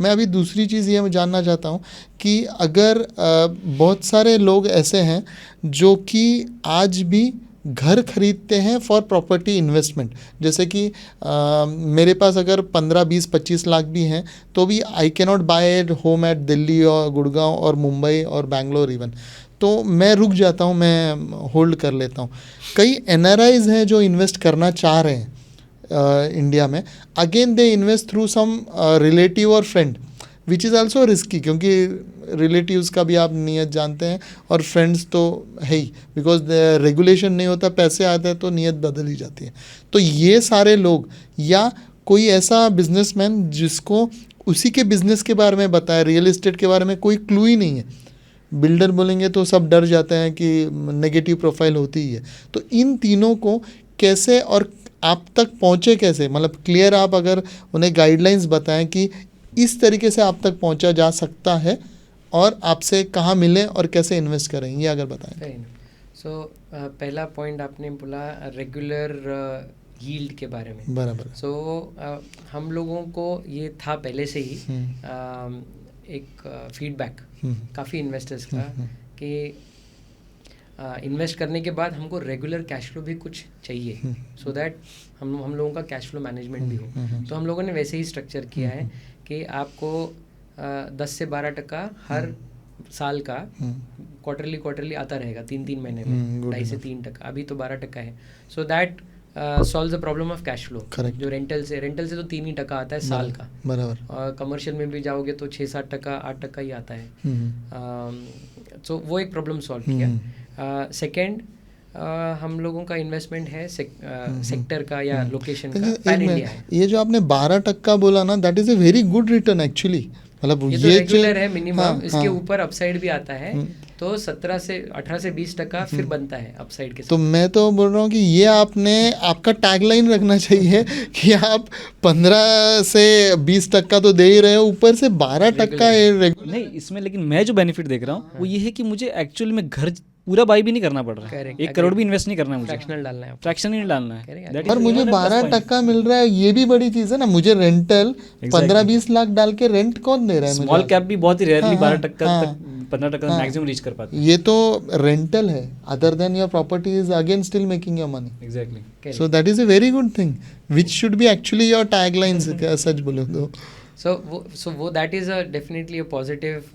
S3: मैं अभी दूसरी चीज़ ये जानना चाहता हूँ कि अगर बहुत सारे लोग ऐसे हैं जो कि आज भी घर खरीदते हैं फॉर प्रॉपर्टी इन्वेस्टमेंट, जैसे कि मेरे पास अगर 15, 20, 25 लाख भी हैं तो भी I can not buy home at Delhi और गुड़गांव और मुंबई और बैंगलोर इवन, तो मैं रुक जाता हूँ, मैं होल्ड कर लेता हूँ। कई NRIs हैं जो इन्वेस्ट करना चाह रहे हैं इंडिया में, again they invest through some relative और friend, which is also risky, क्योंकि रिलेटिव्स का भी आप नीयत जानते हैं और फ्रेंड्स तो है ही, बिकॉज रेगुलेशन नहीं होता, पैसे आते हैं तो नीयत बदल ही जाती है। तो ये सारे लोग, या कोई ऐसा बिजनेसमैन जिसको उसी के बिजनेस के बारे में बताया, रियल इस्टेट के बारे में कोई क्लू ही नहीं है, बिल्डर बोलेंगे तो सब डर जाते हैं कि नेगेटिव प्रोफाइल होती ही है, तो इन तीनों को कैसे और आप तक पहुँचे कैसे, मतलब क्लियर आप अगर उन्हें गाइडलाइंस बताएं कि इस तरीके से आप तक पहुँचा जा सकता है और आपसे कहाँ मिलें और कैसे इन्वेस्ट करें, ये अगर बताएं।
S2: सो पहला पॉइंट आपने बोला रेगुलर यील्ड के बारे में,
S3: बराबर।
S2: सो हम लोगों को ये था पहले से ही एक फीडबैक काफ़ी इन्वेस्टर्स का कि इन्वेस्ट करने के बाद हमको रेगुलर कैश फ्लो भी कुछ चाहिए, सो दैट हम लोगों का कैश फ्लो मैनेजमेंट भी हो। तो हम लोगों ने वैसे ही स्ट्रक्चर किया है कि आपको 10 से 12% हर साल का क्वार्टरली आता रहेगा, 3 महीने में 2.5 से 3%, अभी तो 12% है। So that solve the problem of cash flow. जो रेंटल से तो 3% आता है साल का,
S3: बराबर,
S2: और कमर्शियल में भी जाओगे तो 6-7%, 8% ही आता है। सो वो एक प्रॉब्लम सॉल्व किया। सेकेंड, हम लोगों का इन्वेस्टमेंट है सेक्टर का या लोकेशन का, पैन इंडिया है।
S3: ये जो आपने 12% बोला ना, that is a very good return actually, मतलब
S2: ये तो रेगुलर है मिनिमम, इसके ऊपर अपसाइड भी आता है, तो 18 से 20% फिर बनता है अपसाइड के साथ।
S3: तो मैं तो बोल रहा हूँ कि ये आपका टैगलाइन रखना चाहिए कि आप 15 से 20% तो दे ही रहे हो, ऊपर से 12%
S1: नहीं। इसमें लेकिन मैं जो बेनिफिट देख रहा हूँ वो ये है कि मुझे एक्चुअली में घर पूरा बाई भी नहीं करना पड़ रहा है, 1 करोड़ भी इन्वेस्ट नहीं करना है मुझे,
S2: फ्रैक्शनल डालना है,
S1: फ्रैक्शन ही डालना है,
S3: और मुझे 12% मिल रहा है, ये भी बड़ी चीज़ है ना। मुझे रेंटल 15-20 लाख डाल के रेंट कौन दे रहा है?
S1: स्मॉल कैप भी बहुत ही रेयरली 12% तक 15% मैक्सिमम रीच कर पाती है।
S3: ये तो रेंटल है, other than your property is again still making your money.
S1: Exactly,
S3: so that is a very good thing which should be actually your taglines, सच बोलो तो।
S2: So that is definitely a positive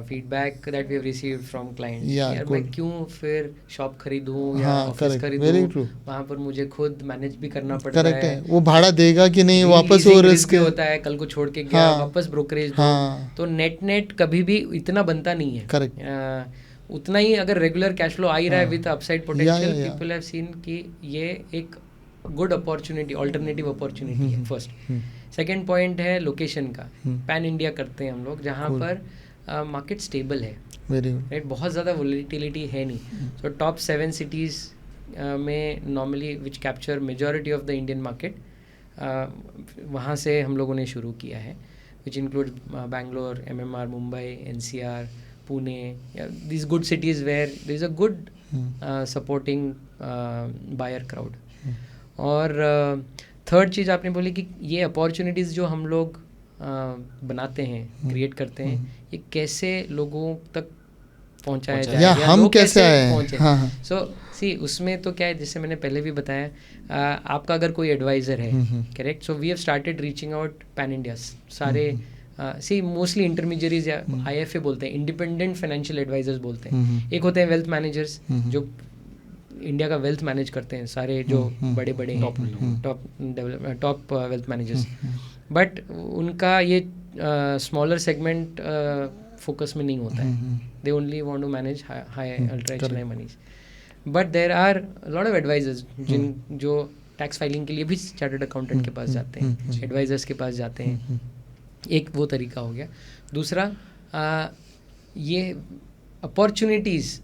S2: feedback that we have received from clients. यार मैं क्यों फिर shop खरीदूं या office खरीदूं, वहाँ पर मुझे खुद मैनेज भी करना पड़ता है,
S3: वो भाड़ा देगा कि नहीं वापस, वो रिस्क
S2: होता है, कल को छोड़ के गया वापस ब्रोकरेज दो, तो नेट कभी भी इतना बनता नहीं है। करेक्ट, उतना ही अगर रेगुलर कैश फ्लो आ ही रहा है with upside potential, people have seen कि ये एक गुड अपॉर्चुनिटी, ऑल्टरनेटिव अपॉर्चुनिटी है फर्स्ट। सेकंड पॉइंट है लोकेशन का, पैन इंडिया करते हैं हम लोग, जहाँ
S3: Cool.
S2: पर मार्केट स्टेबल है,
S3: वेरी गुड।
S2: राइट, बहुत ज़्यादा वोलेटिलिटी है नहीं। सो टॉप 7 सिटीज़ में normally which capture majority of the Indian market, वहाँ से हम लोगों ने शुरू किया है, which include Bangalore, MMR, Mumbai, NCR, Pune, these good cities where there is a good supporting buyer crowd. और थर्ड चीज़ आपने बोली कि ये अपॉर्चुनिटीज़ जो हम लोग बनाते हैं, क्रिएट करते हैं, ये कैसे लोगों तक पहुंचाया जाए,
S3: या हम
S2: लोग
S3: कैसे आए हैं।
S2: पहुंचे।
S3: हाँ, हाँ।
S2: सो सी उसमें तो क्या है, जैसे मैंने पहले भी बताया, आपका अगर कोई एडवाइज़र है, correct, so we have started reaching out pan India, सारे सी मोस्टली इंटरमीडियरीज या IFA बोलते हैं, इंडिपेंडेंट फाइनेंशियल एडवाइजर्स बोलते हैं। एक होते हैं वेल्थ मैनेजर्स जो इंडिया का वेल्थ मैनेज करते हैं, सारे जो बड़े बड़े टॉप वेल्थ मैनेजर्स, बट उनका ये स्मॉलर सेगमेंट फोकस में नहीं होता है, they only want to manage high ultra HNI monies. But there are lot of advisors जो टैक्स फाइलिंग के लिए भी चार्टर्ड अकाउंटेंट के पास जाते हैं, एडवाइजर्स के पास जाते हैं। एक वो तरीका हो गया। दूसरा, ये अपॉर्चुनिटीज़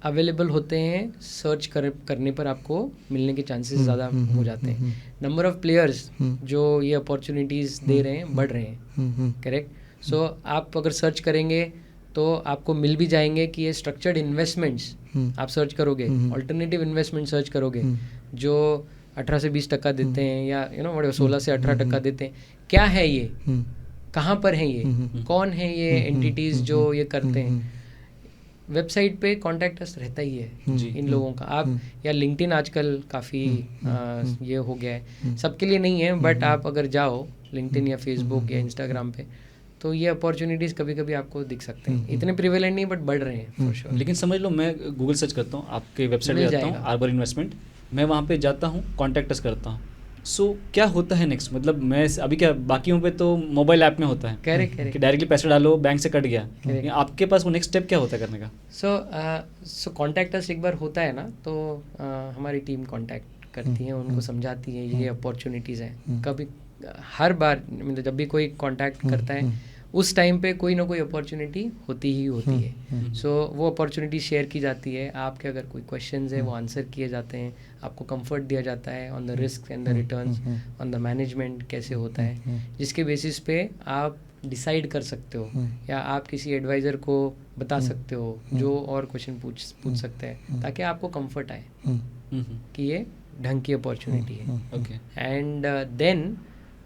S2: अवेलेबल होते हैं, सर्च करने पर आपको मिलने के चांसेस ज़्यादा हो जाते हैं। नंबर ऑफ़ प्लेयर्स जो ये अपॉर्चुनिटीज़ दे रहे हैं बढ़ रहे हैं, करेक्ट। सो आप अगर सर्च करेंगे तो आपको मिल भी जाएंगे कि ये स्ट्रक्चर्ड इन्वेस्टमेंट्स आप सर्च करोगे, ऑल्टरनेटिव इन्वेस्टमेंट सर्च करोगे जो 18 से 20% देते हैं, या 16 से 18% देते हैं। क्या है ये, कहाँ पर है ये, कौन है ये एंटिटीज़ जो ये करते हैं? वेबसाइट पे कॉन्टैक्ट अस रहता ही है इन लोगों का। आप या लिंक्डइन आजकल काफ़ी ये हो गया है, सबके लिए नहीं है, बट आप अगर जाओ लिंक्डइन या फेसबुक या इंस्टाग्राम पे, तो ये अपॉर्चुनिटीज़ कभी कभी आपको दिख सकते हैं। इतने प्रिवेलेंट नहीं, बट बढ़ रहे हैं फॉर श्योर।
S1: लेकिन समझ लो, मैं गूगल सर्च करता हूँ, आपके वेबसाइट पे जाता हूँ, आर्बर इन्वेस्टमेंट, मैं वहाँ पे जाता हूँ, कॉन्टैक्ट अस करता हूँ। सो क्या होता है नेक्स्ट? मतलब मैं अभी क्या, बाकियों पे तो मोबाइल ऐप में होता है
S2: करेक्ट
S1: कि डायरेक्टली पैसे डालो, बैंक से कट गया, आपके पास वो नेक्स्ट स्टेप क्या होता है करने का?
S2: सो कॉन्टैक्ट अस एक बार होता है ना, तो हमारी टीम कॉन्टैक्ट करती है, उनको समझाती है ये अपॉर्चुनिटीज़ हैं। कभी हर बार मतलब जब भी कोई कॉन्टैक्ट करता है, उस टाइम पे कोई ना कोई अपॉर्चुनिटी होती ही होती है। सो वो अपॉर्चुनिटी शेयर की जाती है, आपके अगर कोई क्वेश्चंस है वो आंसर किए जाते हैं, आपको कंफर्ट दिया जाता है on the risk and the returns, on the management कैसे होता है, जिसके बेसिस पे आप डिसाइड कर सकते हो, या आप किसी एडवाइज़र को बता सकते हो जो और क्वेश्चन पूछ सकते हैं, ताकि आपको कंफर्ट आए कि ये ढंग की अपॉर्चुनिटी है।
S1: Okay.
S2: And then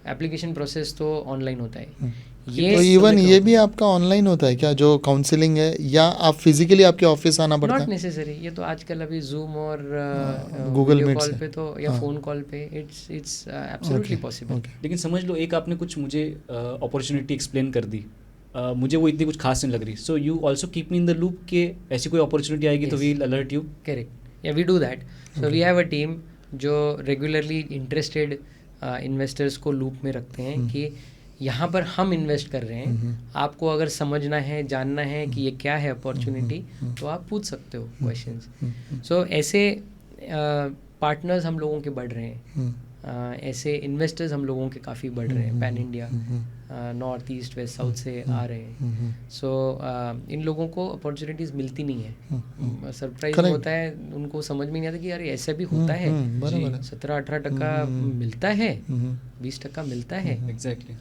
S2: application process तो ऑनलाइन होता है।
S3: तो इवन ये भी आपका ऑनलाइन होता है क्या, जो काउंसलिंग है, या आप फिजिकली आपके ऑफिस आना पड़ता है?
S2: नॉट नेसेसरी, ये तो आजकल अभी जूम और
S3: गूगल मीट
S2: कॉल पे तो, या फ़ोन कॉल पे, इट्स एब्सोल्युटली पॉसिबल।
S1: लेकिन समझ लो, एक आपने कुछ मुझे अपॉर्चुनिटी एक्सप्लेन कर दी, मुझे वो इतनी कुछ खास नहीं लग रही, so you also keep me in the loop कि ऐसी कोई अपॉर्चुनिटी आएगी तो we will alert you.
S2: Correct, yeah we do that. So we have a team जो रेगुलरली इंटरेस्टेड इन्वेस्टर्स को लूप में रखते हैं कि यहाँ पर हम इन्वेस्ट कर रहे हैं, आपको अगर समझना है, जानना है कि ये क्या है अपॉर्चुनिटी, तो आप पूछ सकते हो क्वेश्चंस। सो ऐसे पार्टनर्स हम लोगों के बढ़ रहे हैं, ऐसे इन्वेस्टर्स हम लोगों के काफ़ी बढ़ रहे हैं, pan India, north east west south से आ रहे हैं। सो इन लोगों को अपॉर्चुनिटीज़ मिलती नहीं है, सरप्राइज होता है, उनको समझ में नहीं आता कि यार ऐसा भी होता है, 17-18% मिलता है, 20% मिलता है,
S1: एग्जैक्टली,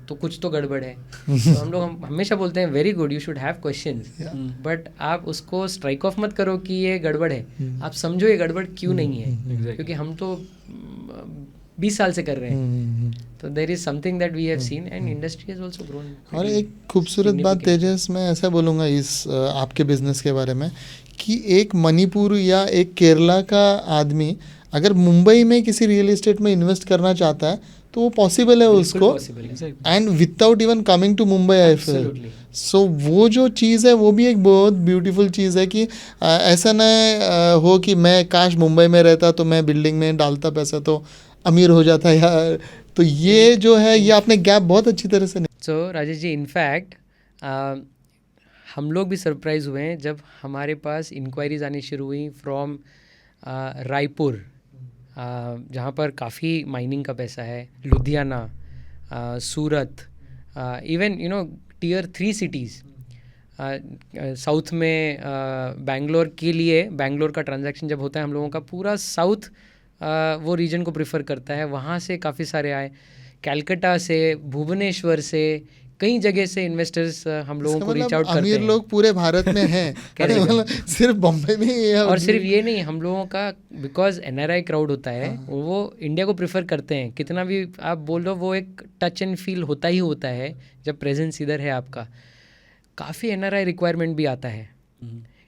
S2: तो कुछ तो गड़बड़ है। तो हम लोग हमेशा बोलते हैं very good, you should have questions, but आप उसको स्ट्राइक ऑफ मत करो कि ये गड़बड़ है, आप समझो ये गड़बड़ क्यों नहीं है, क्योंकि हम तो 20 साल से कर रहे हैं। तो there is something that we have seen and industry has also grown.
S3: और एक खूबसूरत बात तेजस, मैं ऐसा बोलूँगा इस आपके बिजनेस के बारे में, कि एक मणिपुर या एक केरला का आदमी अगर मुंबई में किसी रियल इस्टेट में इन्वेस्ट करना चाहता है तो वो पॉसिबल है उसको, and without even coming to Mumbai I feel. So वो जो चीज़ है वो भी एक बहुत ब्यूटीफुल चीज़ है कि ऐसा ना हो कि मैं काश मुंबई में रहता तो मैं बिल्डिंग में डालता पैसा तो अमीर हो जाता यार। तो ये जो है, ये आपने गैप बहुत अच्छी तरह से।
S2: सो राजेश जी, इनफैक्ट हम लोग भी सरप्राइज हुए हैं जब हमारे पास इंक्वायरीज आनी शुरू हुई फ्रॉम रायपुर, जहाँ पर काफ़ी माइनिंग का पैसा है, लुधियाना, सूरत, इवन टियर 3 सिटीज़ साउथ में, बैंगलोर के लिए, बैंगलोर का ट्रांजैक्शन जब होता है हम लोगों का पूरा साउथ वो रीजन को प्रेफर करता है, वहाँ से काफ़ी सारे आए, कैलकाटा से, भुवनेश्वर से, कई जगह से इन्वेस्टर्स हम लोगों को रीच आउट करते
S3: अमीर
S2: हैं।
S3: लोग पूरे भारत में हैं मतलब सिर्फ बॉम्बे में ही है।
S2: और सिर्फ ये नहीं, हम लोगों का बिकॉज एनआरआई क्राउड होता है, वो इंडिया को प्रेफर करते हैं। कितना भी आप बोल लो, वो एक टच एंड फील होता ही होता है जब प्रेजेंस इधर है आपका। काफ़ी एनआरआई रिक्वायरमेंट भी आता है,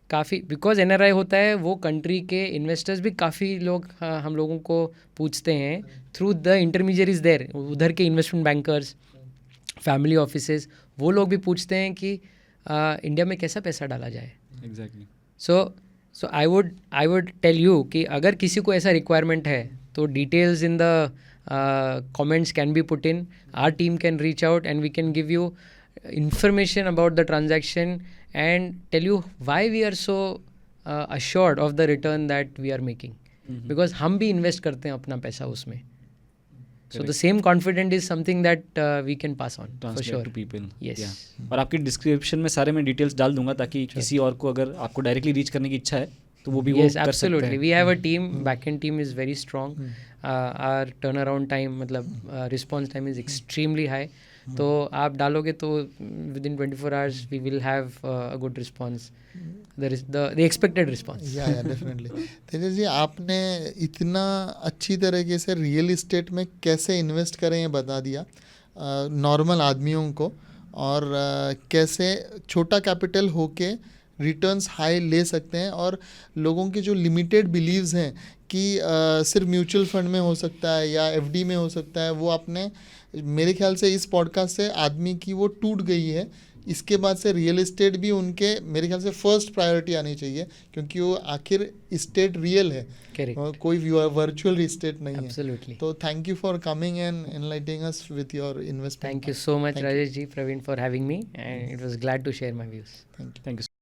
S2: काफ़ी, बिकॉज एनआरआई होता है, वो कंट्री के इन्वेस्टर्स भी काफ़ी लोग हम लोगों को पूछते हैं थ्रू द इंटरमीडियरीज देयर, उधर के इन्वेस्टमेंट बैंकर्स, फैमिली ऑफिसेज, वो लोग भी पूछते हैं कि इंडिया में कैसा पैसा डाला जाए।
S1: Exactly.
S2: So I would tell you कि अगर किसी को ऐसा रिक्वायरमेंट है तो details in the comments can be put in, our team can reach out and we can give you information about the transaction and tell you why we are so assured of the return that we are making, because हम भी invest करते हैं अपना पैसा उसमें. So the same confidence is something that we can pass on for
S1: translate
S2: sure.
S1: To people.
S2: Yes.
S1: और आपकी description में सारे मैं डिटेल्स डाल दूंगा ताकि किसी और को अगर आपको डायरेक्टली रीच करने की इच्छा है तो वो भी वो
S2: Yes,
S1: कर सकते
S2: absolutely.
S1: हैं।
S2: We have a team, back-end team is very strong. Our turnaround time, मतलब response time is extremely high. तो आप डालोगे तो within 24 hours we will have a good response. The expected response.
S3: या डेफिनेटली। तेजस जी, आपने इतना अच्छी तरीके से रियल इस्टेट में कैसे इन्वेस्ट करें ये बता दिया नॉर्मल आदमियों को, और कैसे छोटा कैपिटल होके रिटर्न्स हाई ले सकते हैं, और लोगों के जो लिमिटेड बिलीव्स हैं कि सिर्फ म्यूचुअल फंड में हो सकता है या एफडी में हो सकता है, वो आपने, मेरे ख्याल से इस पॉडकास्ट से आदमी की वो टूट गई है। इसके बाद से रियल इस्टेट भी उनके, मेरे ख्याल से फर्स्ट प्रायोरिटी आनी चाहिए, क्योंकि वो आखिर इस्टेट रियल है,
S2: Correct.
S3: कोई वर्चुअल इस्टेट नहीं
S2: Absolutely.
S3: है। तो thank you for coming and enlightening us with your investment.
S2: Thank you so much,
S3: Thank you.
S2: Rajesh ji, Praveen, for having me, and it was glad to share my views.
S3: Thank you.
S1: Thank you.